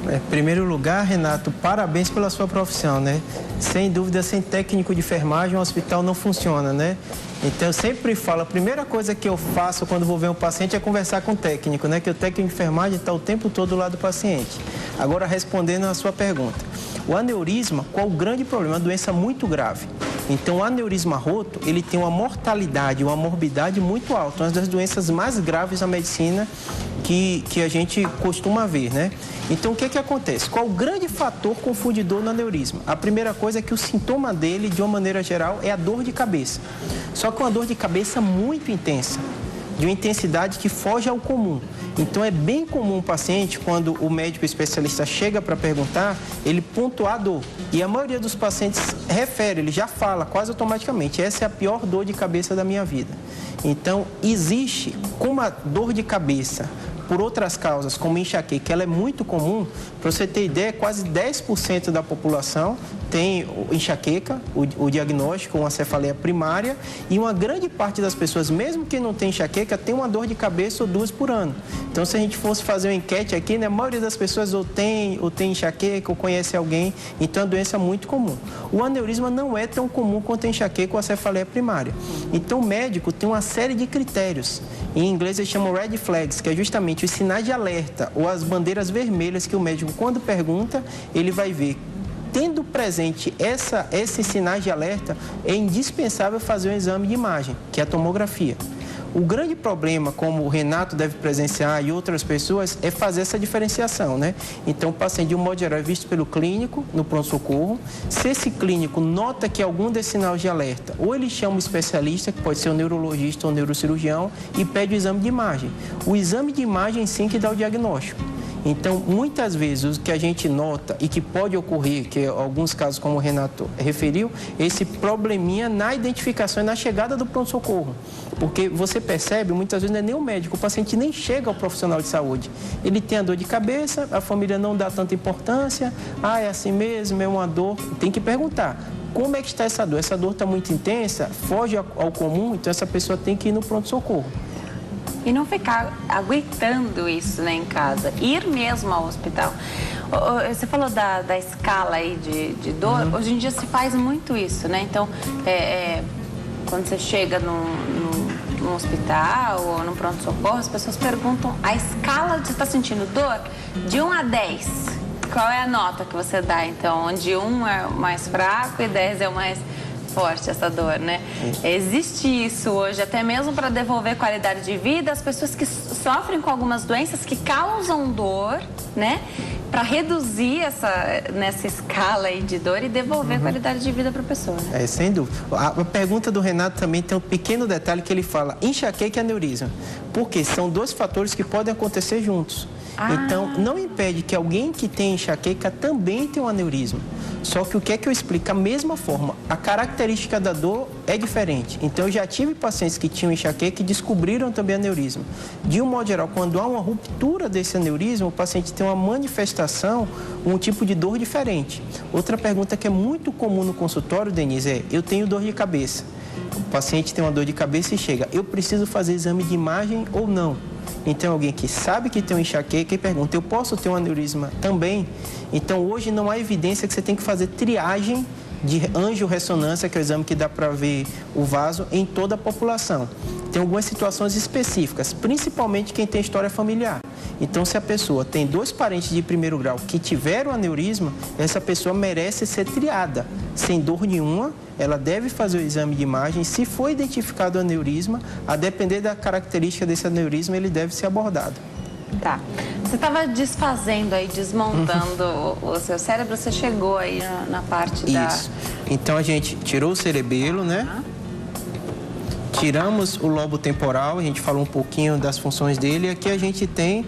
S2: Em primeiro lugar, Renato, parabéns pela sua profissão, né? Sem dúvida, sem técnico de enfermagem, o hospital não funciona, né? Então, eu sempre falo, a primeira coisa que eu faço quando vou ver um paciente é conversar com o técnico, né? Que o técnico de enfermagem está o tempo todo do lado do paciente. Agora, respondendo a sua pergunta. O aneurisma, qual o grande problema? É uma doença muito grave. Então, o aneurisma roto, ele tem uma mortalidade, uma morbidade muito alta. Uma das doenças mais graves na medicina que a gente costuma ver, né? Então, o que acontece? Qual o grande fator confundidor no aneurisma? A primeira coisa é que o sintoma dele, de uma maneira geral, é a dor de cabeça. Só que uma dor de cabeça muito intensa, de uma intensidade que foge ao comum. Então, é bem comum o paciente, quando o médico especialista chega para perguntar, ele pontuar a dor. E a maioria dos pacientes refere, ele já fala quase automaticamente, essa é a pior dor de cabeça da minha vida. Então, existe, como a dor de cabeça, por outras causas, como enxaqueca, ela é muito comum. Para você ter ideia, quase 10% da população tem enxaqueca, o diagnóstico, uma cefaleia primária, e uma grande parte das pessoas, mesmo que não tem enxaqueca, tem uma dor de cabeça ou 2 por ano. Então, se a gente fosse fazer uma enquete aqui, né, a maioria das pessoas ou tem enxaqueca, ou conhece alguém, então é uma doença muito comum. O aneurisma não é tão comum quanto a enxaqueca ou a cefaleia primária. Então, o médico tem uma série de critérios. Em inglês, eles chamam red flags, que é justamente os sinais de alerta ou as bandeiras vermelhas que o médico, quando pergunta, ele vai ver. Tendo presente esses sinais de alerta, é indispensável fazer um exame de imagem, que é a tomografia. O grande problema, como o Renato deve presenciar e outras pessoas, é fazer essa diferenciação, né? Então, o paciente, de um modo geral, é visto pelo clínico, no pronto-socorro. Se esse clínico nota que algum desses sinais de alerta, ou ele chama o especialista, que pode ser o neurologista ou o neurocirurgião, e pede o exame de imagem. O exame de imagem, sim, que dá o diagnóstico. Então, muitas vezes, o que a gente nota e que pode ocorrer, que alguns casos, como o Renato referiu, esse probleminha na identificação e na chegada do pronto-socorro. Porque você percebe, muitas vezes não é nem o médico, o paciente nem chega ao profissional de saúde. Ele tem a dor de cabeça, a família não dá tanta importância, é assim mesmo, é uma dor. Tem que perguntar. Como é que está essa dor? Essa dor está muito intensa, foge ao comum, então essa pessoa tem que ir no pronto-socorro.
S1: E não ficar aguentando isso, né, em casa. Ir mesmo ao hospital. Você falou da escala aí de dor. Hoje em dia se faz muito isso, né? Então, quando você chega num hospital ou num pronto-socorro, as pessoas perguntam a escala de você está sentindo dor de 1 a 10. Qual é a nota que você dá, então? Onde 1 é o mais fraco e 10 é o mais forte, essa dor, né? Existe isso hoje, até mesmo para devolver qualidade de vida, as pessoas que sofrem com algumas doenças que causam dor, né? Para reduzir nessa escala aí de dor e devolver qualidade de vida para a pessoa. Né?
S2: Sem dúvida. A pergunta do Renato também tem um pequeno detalhe que ele fala, enxaqueca e aneurisma. Porque são 2 fatores que podem acontecer juntos. Então, não impede que alguém que tem enxaqueca também tenha um aneurisma. Só que o que é que eu explico? A mesma forma, a característica da dor é diferente. Então, eu já tive pacientes que tinham enxaqueca e descobriram também aneurisma. De um modo geral, quando há uma ruptura desse aneurisma, o paciente tem uma manifestação, um tipo de dor diferente. Outra pergunta que é muito comum no consultório, Denise, é: eu tenho dor de cabeça. O paciente tem uma dor de cabeça e chega, eu preciso fazer exame de imagem ou não? Então, alguém que sabe que tem um enxaqueca e pergunta, eu posso ter um aneurisma também? Então, hoje não há evidência que você tem que fazer triagem de angiorressonância, que é o exame que dá para ver o vaso, em toda a população. Tem algumas situações específicas, principalmente quem tem história familiar. Então, se a pessoa tem 2 parentes de primeiro grau que tiveram aneurisma, essa pessoa merece ser triada. Sem dor nenhuma, ela deve fazer o exame de imagem. Se for identificado o aneurisma, a depender da característica desse aneurisma, ele deve ser abordado.
S1: Tá. Você estava desfazendo aí, desmontando o seu cérebro, você chegou aí na parte da...
S2: Isso. Então, a gente tirou o cerebelo, né? Tiramos o lobo temporal, a gente falou um pouquinho das funções dele. E aqui a gente tem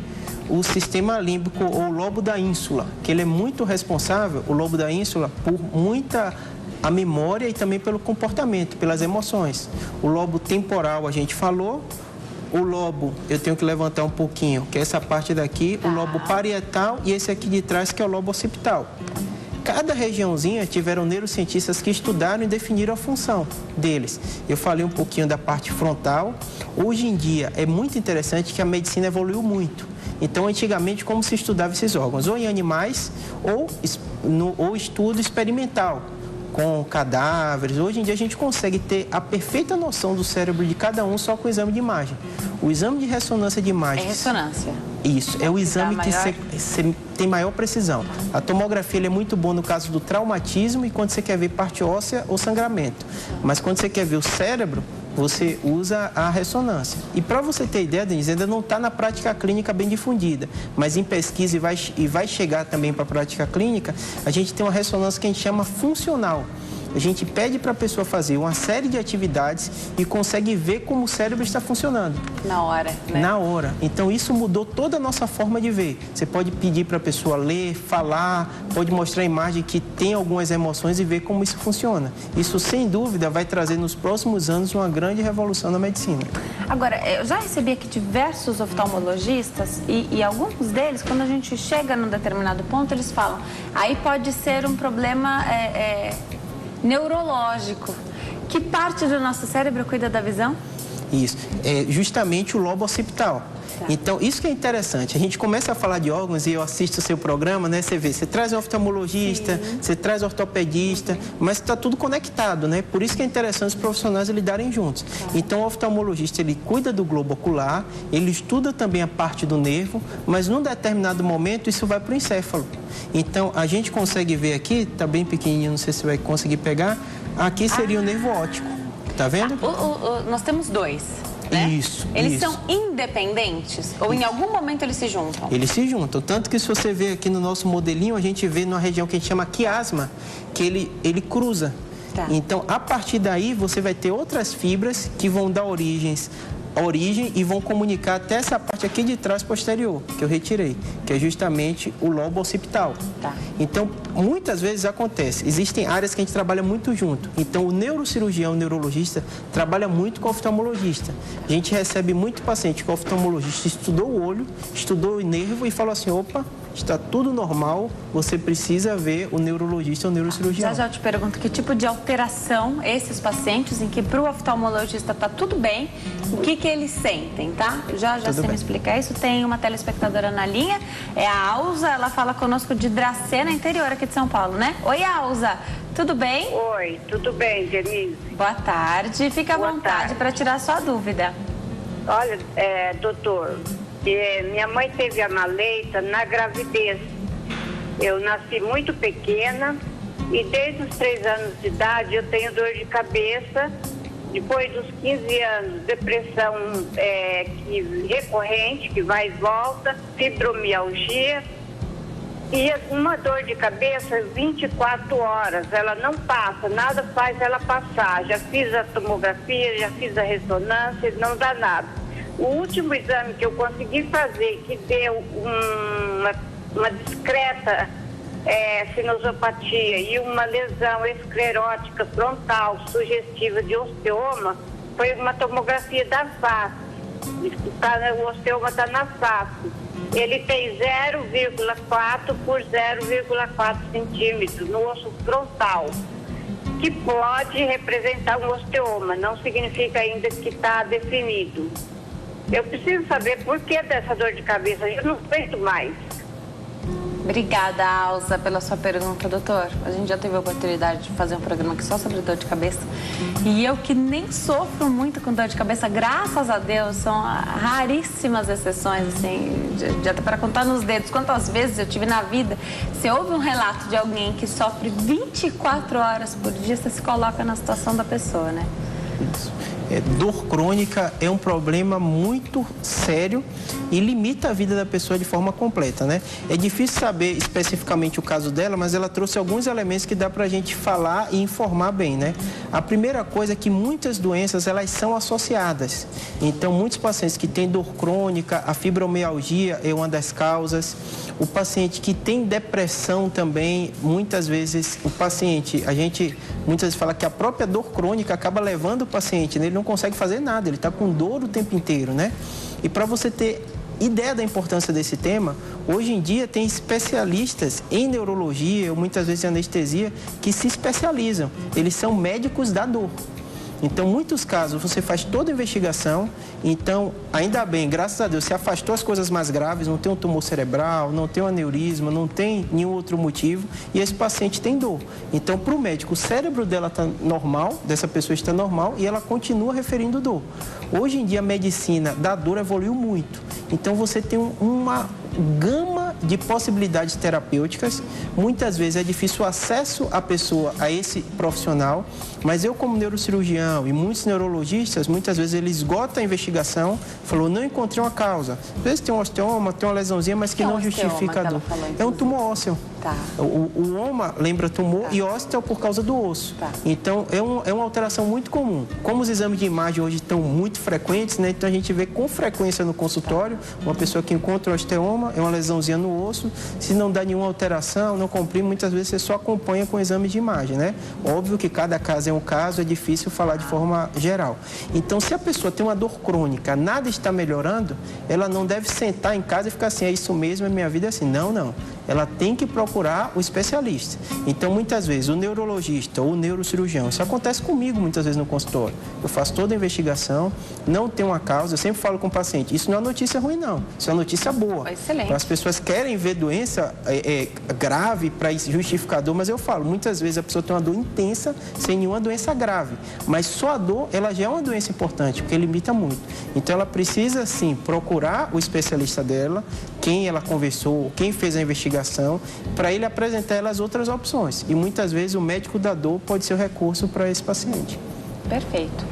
S2: o sistema límbico ou o lobo da ínsula, que ele é muito responsável, o lobo da ínsula, por muita a memória e também pelo comportamento, pelas emoções. O lobo temporal a gente falou, o lobo, eu tenho que levantar um pouquinho, que é essa parte daqui, o lobo parietal e esse aqui de trás que é o lobo occipital. Cada regiãozinha tiveram neurocientistas que estudaram e definiram a função deles. Eu falei um pouquinho da parte frontal. Hoje em dia é muito interessante que a medicina evoluiu muito. Então, antigamente, como se estudava esses órgãos? Ou em animais ou estudo experimental, com cadáveres. Hoje em dia a gente consegue ter a perfeita noção do cérebro de cada um só com o exame de imagem. O exame de ressonância de imagem...
S1: É ressonância?
S2: Isso, é o exame que tem maior precisão. A tomografia ele é muito boa no caso do traumatismo e quando você quer ver parte óssea ou sangramento. Mas quando você quer ver o cérebro, você usa a ressonância. E para você ter ideia, Denise, ainda não está na prática clínica bem difundida, mas em pesquisa e vai chegar também para a prática clínica, a gente tem uma ressonância que a gente chama funcional. A gente pede para a pessoa fazer uma série de atividades e consegue ver como o cérebro está funcionando.
S1: Na hora, né?
S2: Na hora. Então, isso mudou toda a nossa forma de ver. Você pode pedir para a pessoa ler, falar, pode mostrar a imagem que tem algumas emoções e ver como isso funciona. Isso, sem dúvida, vai trazer nos próximos anos uma grande revolução na medicina.
S1: Agora, eu já recebi aqui diversos oftalmologistas e alguns deles, quando a gente chega num determinado ponto, eles falam, aí pode ser um problema... neurológico. Que parte do nosso cérebro cuida da visão?
S2: Isso, é justamente o lobo occipital.
S1: Tá.
S2: Então, isso que é interessante. A gente começa a falar de órgãos e eu assisto o seu programa, né? Você vê, você traz o oftalmologista, você traz o ortopedista, mas está tudo conectado, né? Por isso que é interessante os profissionais lidarem juntos. Então, o oftalmologista, ele cuida do globo ocular, ele estuda também a parte do nervo, mas num determinado momento isso vai para o encéfalo. Então, a gente consegue ver aqui, está bem pequenininho, não sei se vai conseguir pegar, aqui seria o nervo óptico, tá vendo?
S1: Nós temos dois, né?
S2: Isso.
S1: Eles são independentes ou em algum momento eles se juntam?
S2: Eles se juntam, tanto que se você ver aqui no nosso modelinho, a gente vê numa região que a gente chama quiasma, que ele cruza.
S1: Tá.
S2: Então, a partir daí, você vai ter outras fibras que vão dar origem e vão comunicar até essa parte aqui de trás posterior, que eu retirei, que é justamente o lobo occipital.
S1: Tá.
S2: Então, muitas vezes acontece, existem áreas que a gente trabalha muito junto. Então, o neurocirurgião, o neurologista, trabalha muito com o oftalmologista. A gente recebe muito paciente que o oftalmologista estudou o olho, estudou o nervo e falou assim, opa, está tudo normal, você precisa ver o neurologista ou o neurocirurgião.
S1: Já eu te pergunto que tipo de alteração esses pacientes em que para o oftalmologista está tudo bem, o que eles sentem, tá? Já sei me explicar isso. Tem uma telespectadora na linha, é a Alza, ela fala conosco de Dracena, interior aqui de São Paulo, né? Oi, Alza, tudo bem?
S3: Oi, tudo bem, Denise?
S1: Boa tarde, fica à vontade para tirar sua dúvida.
S3: Olha, doutor, minha mãe teve a maleita na gravidez. Eu nasci muito pequena e desde os 3 anos de idade eu tenho dor de cabeça. Depois dos 15 anos, depressão recorrente, que vai e volta, fibromialgia e uma dor de cabeça 24 horas. Ela não passa, nada faz ela passar. Já fiz a tomografia, já fiz a ressonância, não dá nada. O último exame que eu consegui fazer, que deu uma discreta sinusopatia e uma lesão esclerótica frontal sugestiva de osteoma, foi uma tomografia da face. O osteoma está na face. Ele tem 0,4 por 0,4 centímetros no osso frontal, que pode representar um osteoma, não significa ainda que está definido. Eu preciso saber por que dessa dor de cabeça, eu não aguento mais.
S1: Obrigada, Alza, pela sua pergunta, doutor. A gente já teve a oportunidade de fazer um programa aqui só sobre dor de cabeça. E eu que nem sofro muito com dor de cabeça, graças a Deus, são raríssimas exceções, assim, de até para contar nos dedos. Quantas vezes eu tive na vida, se houve um relato de alguém que sofre 24 horas por dia, você se coloca na situação da pessoa, né?
S2: Isso. Dor crônica é um problema muito sério e limita a vida da pessoa de forma completa, né? É difícil saber especificamente o caso dela, mas ela trouxe alguns elementos que dá para a gente falar e informar bem, né? A primeira coisa é que muitas doenças, elas são associadas. Então, muitos pacientes que têm dor crônica, a fibromialgia é uma das causas. O paciente que tem depressão também, muitas vezes o paciente, a gente muitas vezes fala que a própria dor crônica acaba levando o paciente, né? Ele não consegue fazer nada, ele está com dor o tempo inteiro, né? E para você ter ideia da importância desse tema, hoje em dia tem especialistas em neurologia, ou muitas vezes em anestesia, que se especializam. Eles são médicos da dor. Então, em muitos casos, você faz toda a investigação, então, ainda bem, graças a Deus, se afastou as coisas mais graves, não tem um tumor cerebral, não tem um aneurisma, não tem nenhum outro motivo, e esse paciente tem dor. Então, para o médico, o cérebro dela está normal, dessa pessoa está normal, e ela continua referindo dor. Hoje em dia, a medicina da dor evoluiu muito. Então, você tem uma gama de possibilidades terapêuticas. Muitas vezes é difícil o acesso à pessoa, a esse profissional, mas eu, como neurocirurgião e muitos neurologistas, muitas vezes eles esgotam a investigação, falou, não encontrei uma causa. Às vezes tem um osteoma, tem uma lesãozinha, mas que não justifica a dor. É um tumor ósseo.
S1: Tá.
S2: O oma lembra tumor e ósseo por causa do osso.
S1: Tá.
S2: Então, é uma alteração muito comum. Como os exames de imagem hoje estão muito frequentes, né? Então a gente vê com frequência no consultório uma pessoa que encontra o osteoma, é uma lesãozinha no osso, se não dá nenhuma alteração, não comprime, muitas vezes você só acompanha com exames de imagem, né? Óbvio que cada caso é um caso, é difícil falar de forma geral. Então, se a pessoa tem uma dor crônica, nada está melhorando, ela não deve sentar em casa e ficar assim, é isso mesmo, a minha vida é assim. Não, não. Ela tem que procurar o especialista. Então, muitas vezes, o neurologista ou o neurocirurgião, isso acontece comigo muitas vezes no consultório. Eu faço toda a investigação, não tem uma causa, eu sempre falo com o paciente, isso não é notícia ruim, não. Isso é uma notícia boa.
S1: Excelente.
S2: As pessoas querem ver doença grave para justificar dor, mas eu falo, muitas vezes a pessoa tem uma dor intensa sem nenhuma doença grave. Mas só a dor, ela já é uma doença importante, porque limita muito. Então, ela precisa, sim, procurar o especialista dela, quem ela conversou, quem fez a investigação, para ele apresentar ela as outras opções. E muitas vezes o médico da dor pode ser o recurso para esse paciente.
S1: Perfeito.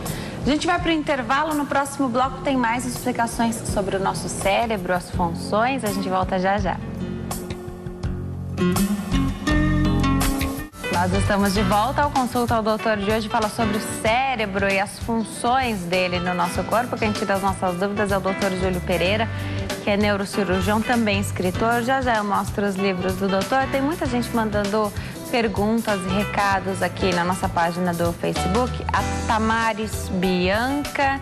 S1: A gente vai para o intervalo, no próximo bloco tem mais explicações sobre o nosso cérebro, as funções, a gente volta já já. Nós estamos de volta ao Consulta ao Doutor de hoje, fala sobre o cérebro e as funções dele no nosso corpo. Quem tira as nossas dúvidas é o doutor Júlio Pereira, que é neurocirurgião, também escritor. Já já eu mostro os livros do doutor. Tem muita gente mandando perguntas e recados aqui na nossa página do Facebook. A Tamares Bianca,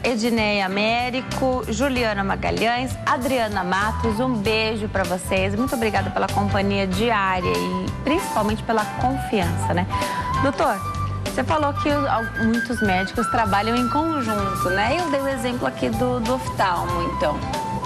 S1: Edneia Américo, Juliana Magalhães, Adriana Matos, um beijo para vocês. Muito obrigada pela companhia diária e principalmente pela confiança, né? Doutor, você falou que muitos médicos trabalham em conjunto, né? Eu dei o exemplo aqui do oftalmo, então.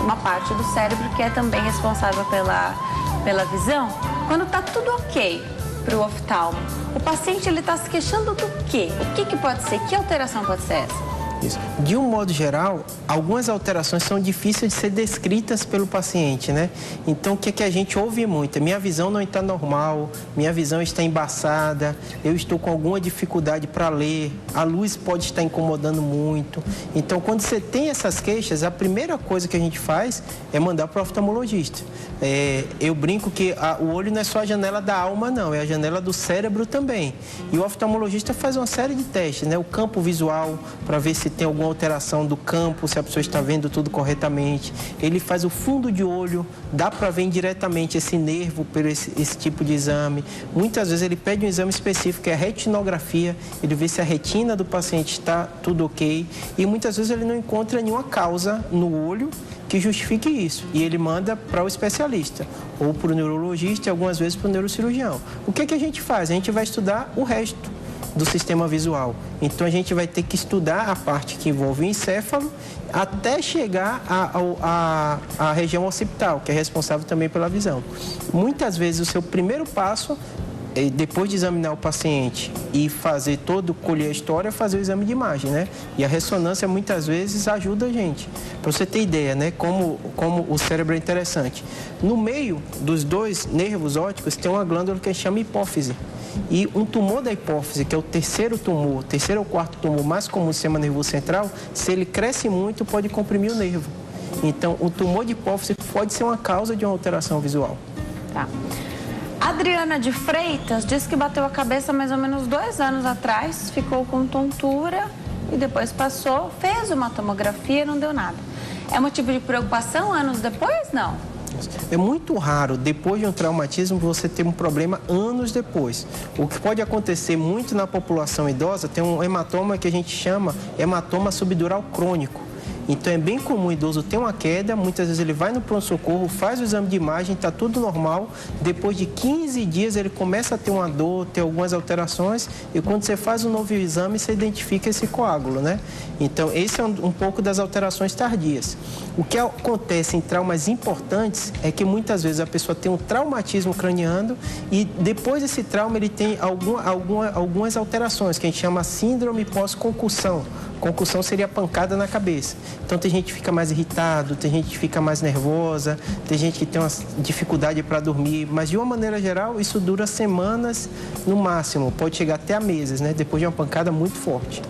S1: Uma parte do cérebro que é também responsável pela visão. Quando está tudo ok para o oftalmo, o paciente ele está se queixando do quê? O que pode ser? Que alteração pode ser essa?
S2: Isso. De um modo geral, algumas alterações são difíceis de ser descritas pelo paciente, né? Então, o que a gente ouve muito? Minha visão não está normal, minha visão está embaçada, eu estou com alguma dificuldade para ler, a luz pode estar incomodando muito. Então, quando você tem essas queixas, a primeira coisa que a gente faz é mandar para o oftalmologista. Eu brinco que o olho não é só a janela da alma, não, é a janela do cérebro também. E o oftalmologista faz uma série de testes, né? O campo visual, para ver se tem alguma alteração do campo, se a pessoa está vendo tudo corretamente. Ele faz o fundo de olho, dá para ver diretamente esse nervo por esse tipo de exame. Muitas vezes ele pede um exame específico, que é a retinografia, ele vê se a retina do paciente está tudo ok. E muitas vezes ele não encontra nenhuma causa no olho que justifique isso. E ele manda para o especialista, ou para o neurologista e algumas vezes para o neurocirurgião. O que a gente faz? A gente vai estudar o resto do sistema visual. Então, a gente vai ter que estudar a parte que envolve o encéfalo até chegar à região occipital, que é responsável também pela visão. Muitas vezes, o seu primeiro passo depois de examinar o paciente e colher a história, fazer o exame de imagem, né? E a ressonância muitas vezes ajuda a gente. Para você ter ideia, né? Como o cérebro é interessante. No meio dos dois nervos ópticos tem uma glândula que a gente chama hipófise. E um tumor da hipófise, que é o terceiro ou quarto tumor mais comum do sistema nervoso central, se ele cresce muito, pode comprimir o nervo. Então, o tumor de hipófise pode ser uma causa de uma alteração visual.
S1: Tá. Adriana de Freitas disse que bateu a cabeça mais ou menos 2 anos atrás, ficou com tontura e depois passou, fez uma tomografia e não deu nada. É motivo de preocupação anos depois? Não?
S2: É muito raro, depois de um traumatismo, você ter um problema anos depois. O que pode acontecer muito na população idosa, tem um hematoma que a gente chama hematoma subdural crônico. Então é bem comum o idoso ter uma queda, muitas vezes ele vai no pronto-socorro, faz o exame de imagem, está tudo normal. Depois de 15 dias ele começa a ter uma dor, ter algumas alterações e quando você faz um novo exame, você identifica esse coágulo, né? Então esse é um pouco das alterações tardias. O que acontece em traumas importantes é que muitas vezes a pessoa tem um traumatismo craniano e depois desse trauma ele tem algumas alterações, que a gente chama síndrome pós-concussão. Concussão seria pancada na cabeça. Então tem gente que fica mais irritado, tem gente que fica mais nervosa, tem gente que tem uma dificuldade para dormir, mas de uma maneira geral isso dura semanas no máximo, pode chegar até a meses, né? Depois de uma pancada muito forte.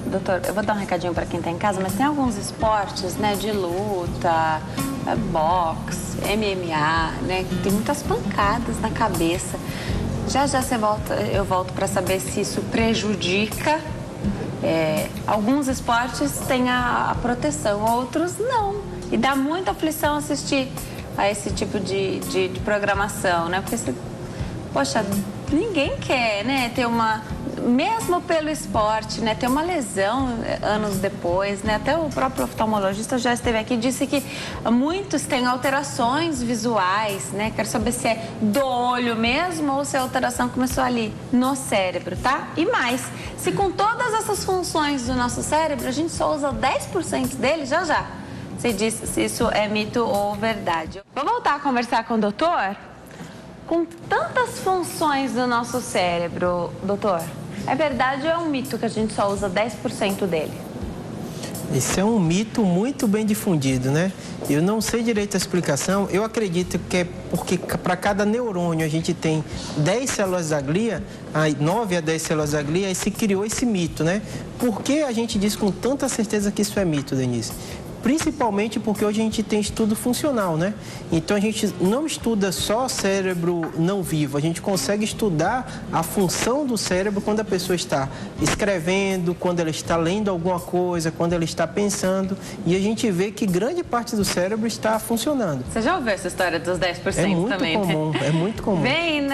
S1: Doutor, eu vou dar um recadinho para quem está em casa, mas tem alguns esportes, né, de luta, boxe, MMA, né, tem muitas pancadas na cabeça. Já eu volto para saber se isso prejudica. Alguns esportes têm a proteção, outros não. E dá muita aflição assistir a esse tipo de programação, né? Porque, poxa, ninguém quer, né, ter mesmo pelo esporte, né, ter uma lesão anos depois, né? Até o próprio oftalmologista já esteve aqui e disse que muitos têm alterações visuais, né? Quero saber se é do olho mesmo ou se a alteração começou ali no cérebro, tá? E mais, se com todas essas funções do nosso cérebro a gente só usa 10% dele, já. Você disse se isso é mito ou verdade. Vamos voltar a conversar com o doutor? Com tantas funções do nosso cérebro, doutor, é verdade ou é um mito que a gente só usa 10% dele?
S2: Esse é um mito muito bem difundido, né? Eu não sei direito a explicação, eu acredito que é porque para cada neurônio a gente tem 10 células da glia, 9 a 10 células da glia, e se criou esse mito, né? Por que a gente diz com tanta certeza que isso é mito, Denise? Principalmente porque hoje a gente tem estudo funcional, né? Então a gente não estuda só cérebro não vivo, a gente consegue estudar a função do cérebro quando a pessoa está escrevendo, quando ela está lendo alguma coisa, quando ela está pensando, e a gente vê que grande parte do cérebro está funcionando.
S1: Você já ouviu essa história dos 10% também,
S2: comum,
S1: né?
S2: É muito comum.
S1: Vem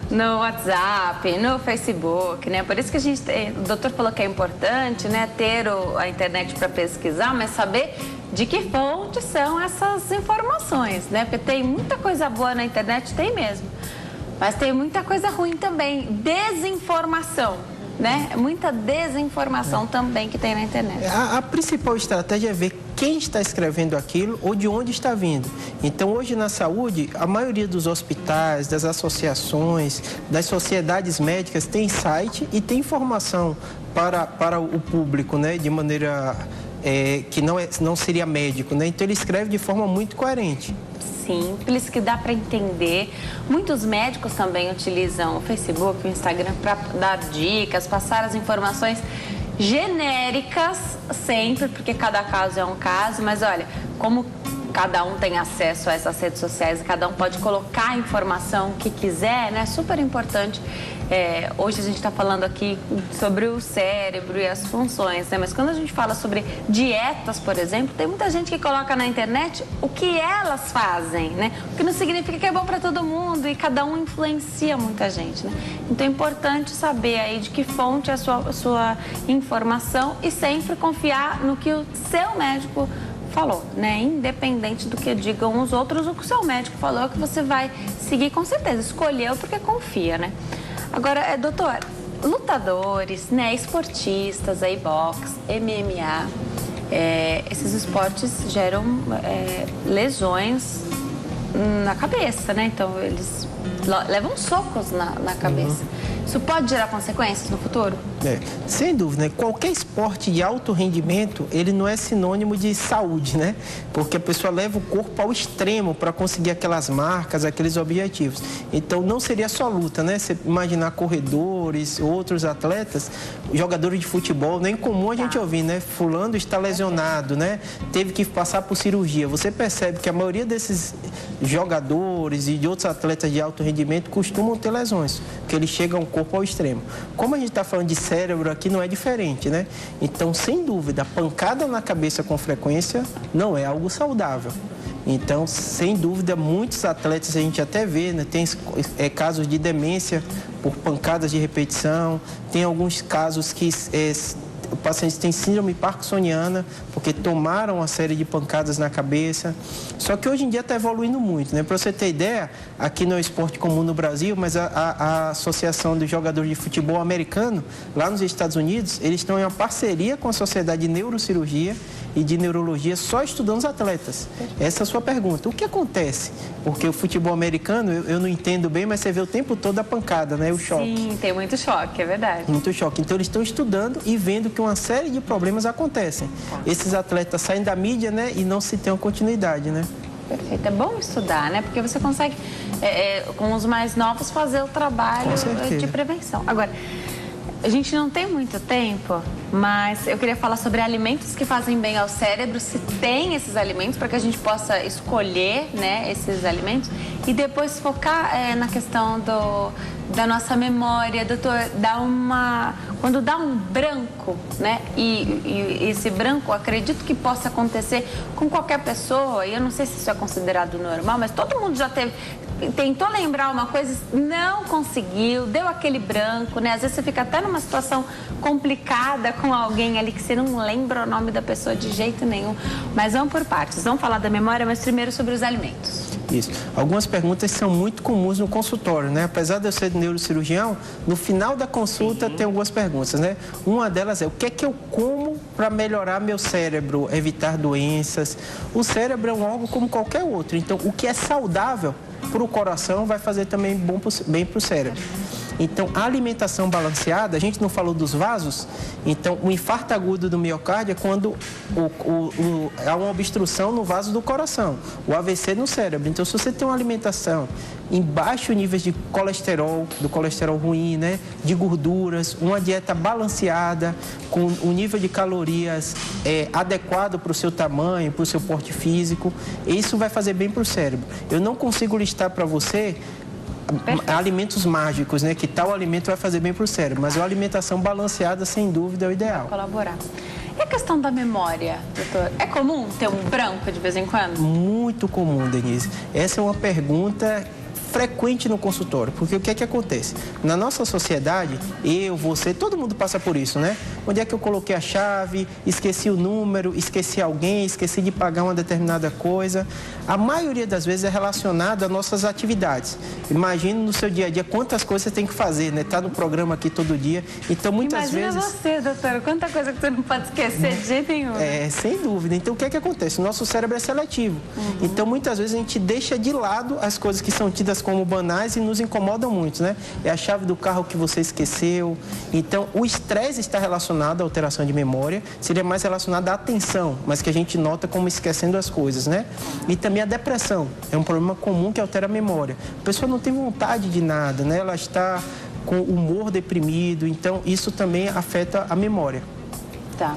S1: no WhatsApp, no Facebook, né? Por isso que o doutor falou que é importante, né, ter a internet para pesquisar, mas saber de que fonte são essas informações, né? Porque tem muita coisa boa na internet, tem mesmo. Mas tem muita coisa ruim também. Desinformação, né? Muita desinformação também que tem na internet.
S2: A principal estratégia é ver quem está escrevendo aquilo ou de onde está vindo. Então, hoje na saúde, a maioria dos hospitais, das associações, das sociedades médicas tem site e tem informação para o público, né? De maneira que não seria médico, né? Então ele escreve de forma muito coerente.
S1: Simples, que dá para entender. Muitos médicos também utilizam o Facebook, o Instagram para dar dicas, passar as informações genéricas sempre, porque cada caso é um caso, mas olha, como cada um tem acesso a essas redes sociais, cada um pode colocar a informação que quiser, né? Super importante. Hoje a gente está falando aqui sobre o cérebro e as funções, né? Mas quando a gente fala sobre dietas, por exemplo, tem muita gente que coloca na internet o que elas fazem, né? O que não significa que é bom para todo mundo e cada um influencia muita gente, né? Então é importante saber aí de que fonte é a sua informação e sempre confiar no que o seu médico falou, né? Independente do que digam os outros, o que o seu médico falou é que você vai seguir com certeza. Escolheu porque confia, né? Agora, doutor, lutadores, né, esportistas, aí boxe, MMA, esses esportes geram lesões na cabeça, né? Então, eles levam socos na cabeça. Isso pode gerar consequências no futuro?
S2: Sem dúvida, né? Qualquer esporte de alto rendimento, ele não é sinônimo de saúde, né? Porque a pessoa leva o corpo ao extremo para conseguir aquelas marcas, aqueles objetivos. Então, não seria só luta, né? Você imaginar corredores, outros atletas, jogadores de futebol, nem comum a gente ouvir, né? Fulano está lesionado, né? Teve que passar por cirurgia. Você percebe que a maioria desses jogadores e de outros atletas de alto rendimento costumam ter lesões, porque eles chegam o corpo ao extremo. Como a gente está falando de cérebro aqui, não é diferente, né? Então, sem dúvida, a pancada na cabeça com frequência não é algo saudável. Então, sem dúvida, muitos atletas a gente até vê, né? Tem casos de demência por pancadas de repetição, tem alguns casos que o paciente tem síndrome parkinsoniana, porque tomaram uma série de pancadas na cabeça. Só que hoje em dia está evoluindo muito, né? Para você ter ideia, aqui não é esporte comum no Brasil, mas a Associação dos Jogadores de Futebol Americano, lá nos Estados Unidos, eles estão em uma parceria com a Sociedade de Neurocirurgia e de Neurologia, só estudando os atletas. Essa é a sua pergunta. O que acontece? Porque o futebol americano, eu não entendo bem, mas você vê o tempo todo a pancada, né? O choque.
S1: Sim, tem muito choque, é verdade.
S2: Muito choque. Então, eles estão estudando e vendo que uma série de problemas acontecem. Esses atletas saem da mídia, né? E não se tem uma continuidade, né?
S1: Perfeito. É bom estudar, né? Porque você consegue, com os mais novos, fazer o trabalho de prevenção. Agora, a gente não tem muito tempo, mas eu queria falar sobre alimentos que fazem bem ao cérebro, se tem esses alimentos, para que a gente possa escolher, né, esses alimentos, e depois focar na questão da nossa memória. Doutor, quando dá um branco, né, e esse branco, acredito que possa acontecer com qualquer pessoa, e eu não sei se isso é considerado normal, mas todo mundo já tentou lembrar uma coisa, não conseguiu, deu aquele branco, né? Às vezes você fica até numa situação complicada com alguém ali que você não lembra o nome da pessoa de jeito nenhum. Mas vamos por partes, vamos falar da memória, mas primeiro sobre os alimentos.
S2: Isso. Algumas perguntas são muito comuns no consultório, né? Apesar de eu ser neurocirurgião, no final da consulta tem algumas perguntas, né? Uma delas é: o que é que eu como para melhorar meu cérebro, evitar doenças? O cérebro é um órgão como qualquer outro, então o que é saudável para o coração vai fazer também bem para o cérebro. Então, a alimentação balanceada, a gente não falou dos vasos, então o infarto agudo do miocárdio é quando há uma obstrução no vaso do coração, o AVC no cérebro. Então, se você tem uma alimentação em baixo nível de colesterol, do colesterol ruim, né, de gorduras, uma dieta balanceada, com um nível de calorias adequado para o seu tamanho, para o seu porte físico, isso vai fazer bem para o cérebro. Eu não consigo listar para você alimentos mágicos, né? Que tal alimento vai fazer bem para o cérebro, mas a alimentação balanceada, sem dúvida, é o ideal.
S1: Colaborar. E a questão da memória, doutor? É comum ter um branco de vez em quando?
S2: Muito comum, Denise. Essa é uma pergunta frequente no consultório, porque o que é que acontece? Na nossa sociedade, eu, você, todo mundo passa por isso, né? Onde é que eu coloquei a chave, esqueci o número, esqueci alguém, esqueci de pagar uma determinada coisa. A maioria das vezes é relacionada às nossas atividades. Imagina no seu dia a dia quantas coisas você tem que fazer, né? Tá no programa aqui todo dia, então muitas vezes...
S1: Imagina você, doutora, quanta coisa que você não pode esquecer de jeito nenhum.
S2: Sem dúvida. Então, o que é que acontece? O nosso cérebro é seletivo. Então, muitas vezes a gente deixa de lado as coisas que são tidas como banais e nos incomodam muito, né? É a chave do carro que você esqueceu. Então, o estresse está relacionado à alteração de memória, seria mais relacionado à atenção, mas que a gente nota como esquecendo as coisas, né? E também a depressão, é um problema comum que altera a memória. A pessoa não tem vontade de nada, né? Ela está com o humor deprimido, então isso também afeta a memória.
S1: Tá.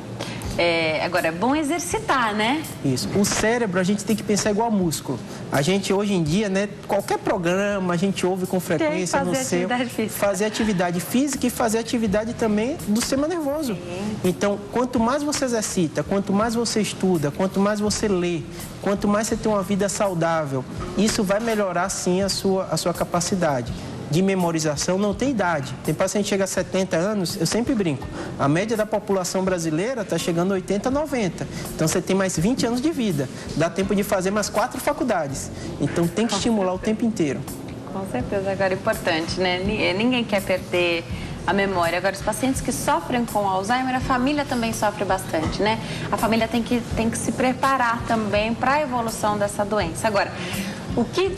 S1: Agora, é bom exercitar, né?
S2: Isso. O cérebro, a gente tem que pensar igual músculo. A gente, hoje em dia, né, qualquer programa, a gente ouve com frequência no seu... Fazer atividade física e fazer atividade também do sistema nervoso. Sim. Então, quanto mais você exercita, quanto mais você estuda, quanto mais você lê, quanto mais você tem uma vida saudável, isso vai melhorar, sim, a sua capacidade de memorização. Não tem idade. Tem paciente que chega a 70 anos, eu sempre brinco, a média da população brasileira está chegando a 80, 90. Então, você tem mais 20 anos de vida. Dá tempo de fazer mais 4 faculdades. Então, tem que estimular o tempo inteiro.
S1: Com certeza. Agora, é importante, né? Ninguém quer perder a memória. Agora, os pacientes que sofrem com Alzheimer, a família também sofre bastante, né? A família tem que se preparar também para a evolução dessa doença. Agora,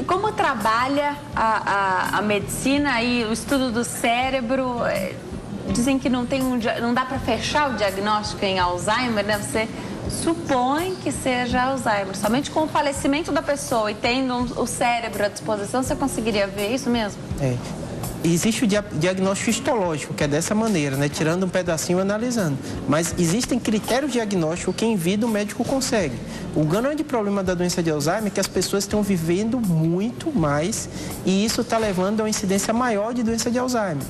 S1: Como trabalha a medicina e o estudo do cérebro? Dizem que não dá para fechar o diagnóstico em Alzheimer, né? Você supõe que seja Alzheimer. Somente com o falecimento da pessoa e tendo o cérebro à disposição, você conseguiria ver isso mesmo?
S2: Existe o diagnóstico histológico, que é dessa maneira, né? Tirando um pedacinho e analisando. Mas existem critérios diagnósticos que em vida o médico consegue. O grande problema da doença de Alzheimer é que as pessoas estão vivendo muito mais e isso está levando a uma incidência maior de doença de Alzheimer.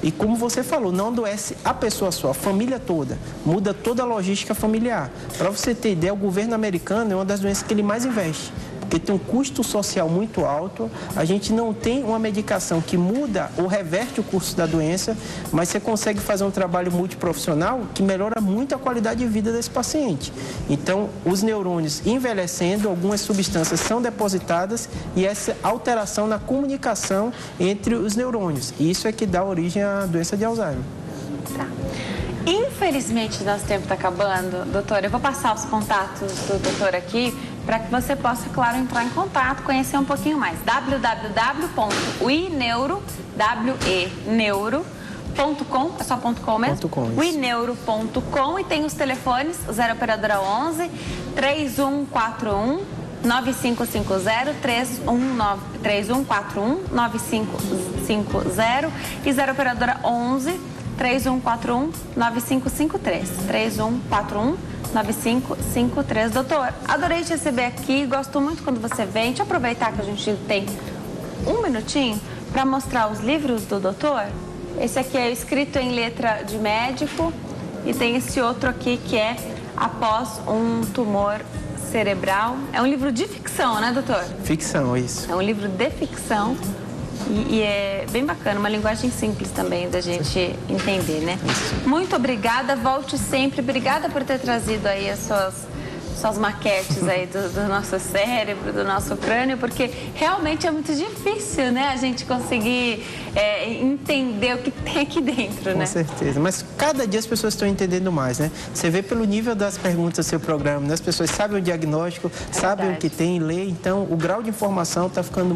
S2: E como você falou, não adoece a pessoa só, a família toda. Muda toda a logística familiar. Para você ter ideia, o governo americano é uma das doenças que ele mais investe. Porque tem um custo social muito alto, a gente não tem uma medicação que muda ou reverte o curso da doença, mas você consegue fazer um trabalho multiprofissional que melhora muito a qualidade de vida desse paciente. Então, os neurônios envelhecendo, algumas substâncias são depositadas e essa alteração na comunicação entre os neurônios. E isso é que dá origem à doença de Alzheimer.
S1: Tá. Infelizmente, nosso tempo está acabando, doutor. Eu vou passar os contatos do doutor aqui para que você possa, claro, entrar em contato, conhecer um pouquinho mais. www.uineuro.com, é só .com mesmo? uineuro.com, e tem os telefones, 0 operadora 11 3141 9550 3141 9550 e 0 operadora 11 3141 9553 3141 9553. Doutor, adorei te receber aqui, gosto muito quando você vem. Deixa eu aproveitar que a gente tem um minutinho para mostrar os livros do doutor. Esse aqui é escrito em letra de médico e tem esse outro aqui que é Após um Tumor Cerebral. É um livro de ficção, né, doutor?
S2: Ficção, isso.
S1: É um livro de ficção. E é bem bacana, uma linguagem simples também da gente entender, né? Muito obrigada, volte sempre. Obrigada por ter trazido aí as suas maquetes aí do nosso cérebro, do nosso crânio, porque realmente é muito difícil, né? A gente conseguir entender o que tem aqui dentro, né?
S2: Com certeza, mas cada dia as pessoas estão entendendo mais, né? Você vê pelo nível das perguntas do seu programa, né? As pessoas sabem o diagnóstico, sabem o que tem, lê, então o grau de informação está ficando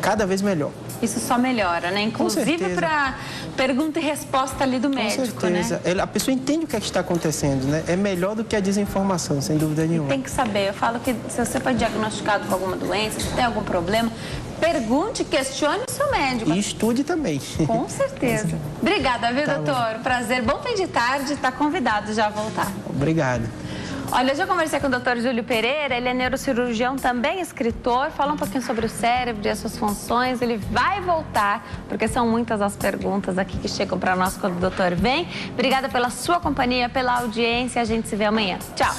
S2: cada vez melhor.
S1: Isso só melhora, né? Inclusive para pergunta e resposta ali do médico, né?
S2: A pessoa entende o que está acontecendo, né? É melhor do que a desinformação, sem dúvida nenhuma.
S1: Tem que saber. Eu falo que se você foi diagnosticado com alguma doença, se tem algum problema, pergunte, questione o seu médico.
S2: E estude também.
S1: Com certeza. Obrigada, viu, doutor? Prazer. Bom fim de tarde. Está convidado já a voltar.
S2: Obrigado.
S1: Olha, hoje eu conversei com o Dr. Júlio Pereira, ele é neurocirurgião, também escritor, fala um pouquinho sobre o cérebro e as suas funções. Ele vai voltar, porque são muitas as perguntas aqui que chegam para nós quando o doutor vem. Obrigada pela sua companhia, pela audiência, a gente se vê amanhã. Tchau!